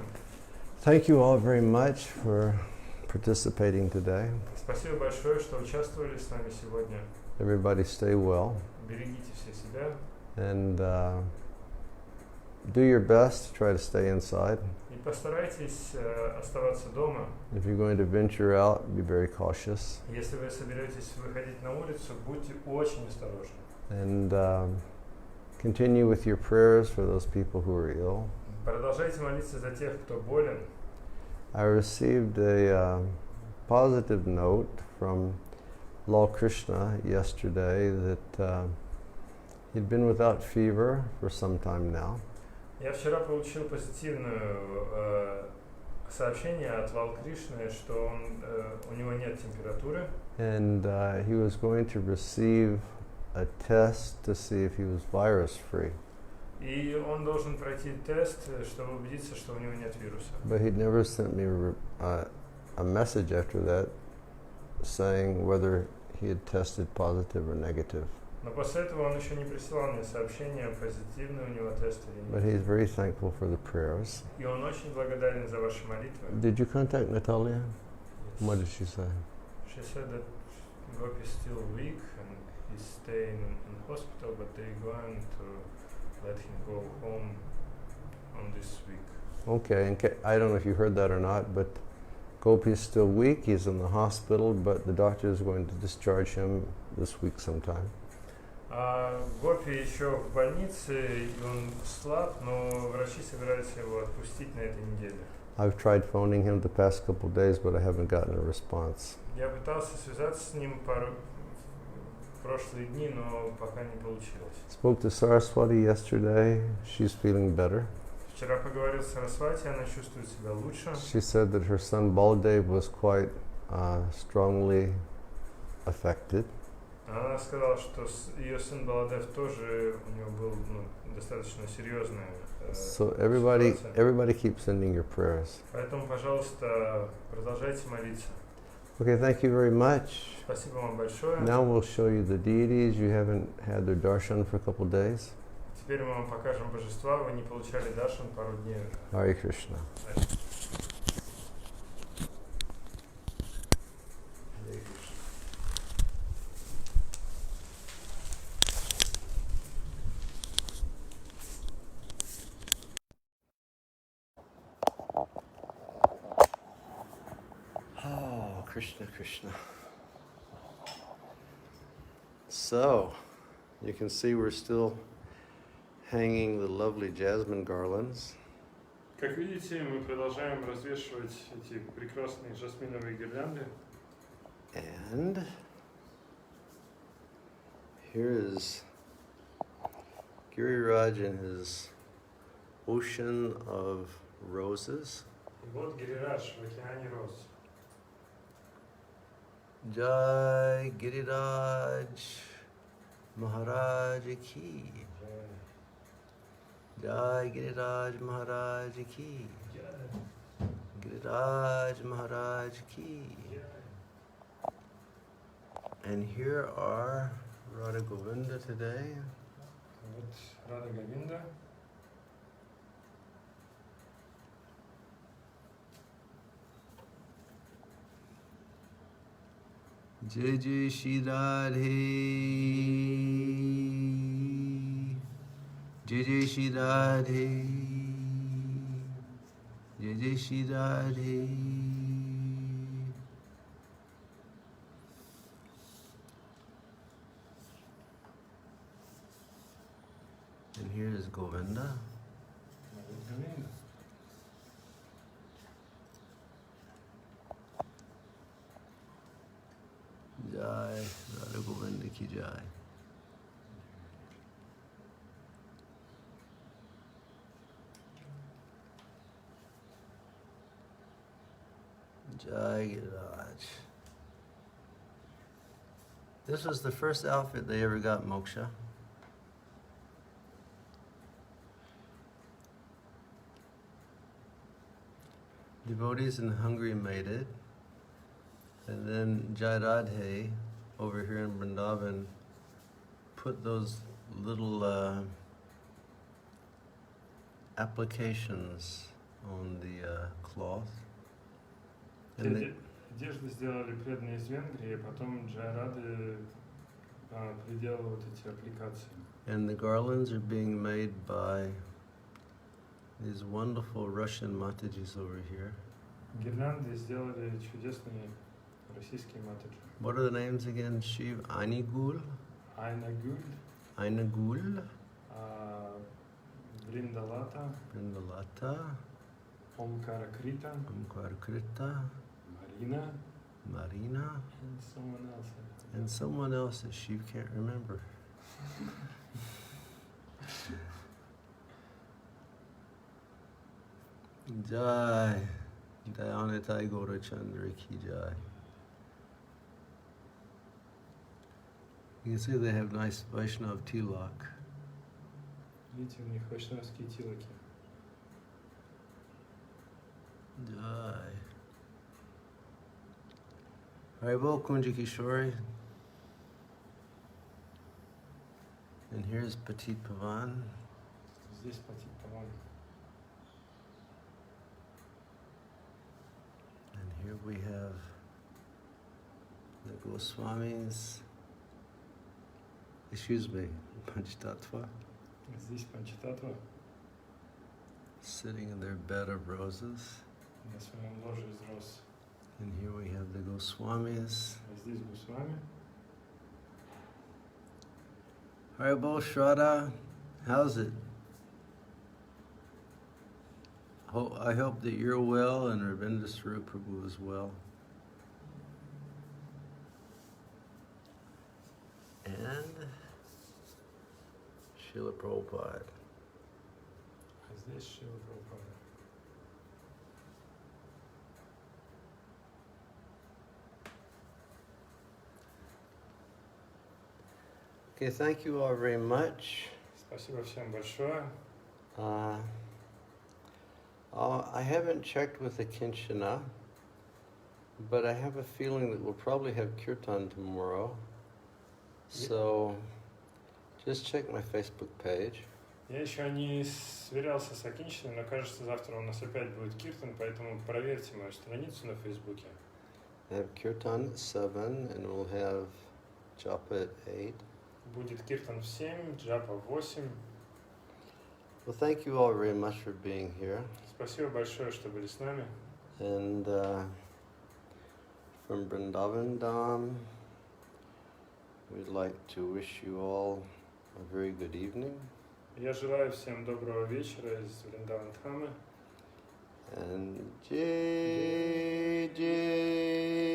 Thank you all very much for participating today. Спасибо большое, что участвовали с нами сегодня. Everybody stay well Берегите все себя and do your best to try to stay inside. и постарайтесь оставаться дома. If you're going to venture out, be very cautious. Если вы соберетесь выходить на улицу, будьте очень осторожны. And continue with your prayers for those people who are ill. Продолжайте молиться за тех, кто болен. I received a positive note from Lal Krishna yesterday that he'd been without fever for some time now. Я вчера получил позитивное сообщение от Лал Кришны, что у него нет температуры. And he was going to receive a test to see if he was virus-free. И он должен пройти тест, чтобы убедиться, что у него нет вируса. But he'd never sent me a message after that saying whether he had tested positive or negative. Но после этого он еще не присылал мне сообщение, позитивный у него тест или But нет. he's very thankful for the prayers. И он очень благодарен за ваши молитвы. Did you contact Natalia? Yes. What did she say? She said that Gopi is still weak and he's staying in hospital, but they're going to let him go home on this week. Okay, and I don't know if you heard that or not, but Gopi is still weak. He's in the hospital, but the doctor is going to discharge him this week sometime. Гопи еще в больнице, и он слаб, но врачи собираются его отпустить на этой неделе. I've tried phoning him the past couple of days, but I haven't gotten a response. Я пытался связаться с ним прошлые дни, но пока не получилось. Spoke to Saraswati yesterday. She's feeling better. Вчера поговорил с Сарасвати, она чувствует себя лучше. She said that her son Baldev was quite strongly affected. Она сказала, что ее сын Баладев тоже у него был достаточно серьезная So everybody keeps sending your prayers. Поэтому, пожалуйста, продолжайте молиться. Okay, thank you very much. Спасибо вам большое. Now we'll show you the deities. You haven't had their darshan for a couple of days. Теперь мы вам покажем божества. Вы не получали даршан пару дней. Hare Krishna. Hare Krishna. Oh, Krishna, Krishna. So, you can see we're still hanging the lovely jasmine garlands. Как видите, мы продолжаем развешивать эти прекрасные жасминовые гирлянды. And here is Giriraj in his ocean of roses. И вот Гирирадж в океане роз. Jai Giriraj Maharaj ki. Jai Giriraj Maharaj ki. Giriraj Maharaj ki. And here are Radha Govinda today. Вот Рада Говинда. Jai Jai Shri Radhe. Jai Jai Shri Radhe. Jai Jai Shri Radhe. And here is Govinda. Jai Radha Govinda ki jai. Jai Giriraj. This was the first outfit they ever got moksha. Devotees in Hungary made it. And then Jai Radhe, over here in Vrindavan, put those little applications on the cloth. And Одежду сделали преданные из Венгрии, потом Джай Рады приделал вот эти аппликации. And the garlands are being made by these wonderful Russian Matajis over here. Гирлянды сделали чудесные российские матаджи. What are the names again? Shiv Ainigul? Ainagul? Вриндалата. Vrindalata. Омкаракрита. Omkarakrita. Marina. And someone else. And someone else that Shiv can't remember. Jai. Dayanatai Gaurachandra ki jai. You can see they have nice Vaishnav tilak. Видите, у них вайшнавские тилаки. Jai. Haribol Kunja Kishori. And here's Petit Pavan. Здесь Патит Паван. And here we have the Goswamis, excuse me, Panchtattva, Здесь Панчататтва sitting in their bed of roses. на своем ложе из роз. And here we have the Goswamis. А здесь Госвами. Haribol Shraddha, how's it? I hope that you're well and Ravinda Prabhu is well. And Srila Prabhupada. А здесь Шрила Прабхупада. Okay, thank you all very much. Спасибо всем большое. I haven't checked with the Kinshana, but I have a feeling that we'll probably have kirtan tomorrow. So just check my Facebook page. Я еще не сверялся с Акинчиной, но кажется, завтра у нас опять будет киртан, поэтому проверьте мою страницу на Фейсбуке. I have kirtan at 7 and we'll have japa at 8. Будет киртан в 7, джапа в 8. Well, thank you all very much for being here. Спасибо большое, что были с нами. And from Vrindavan Dham, we'd like to wish you all a very good evening. Я желаю всем доброго вечера из Вриндаван-дхамы. And Jai Jai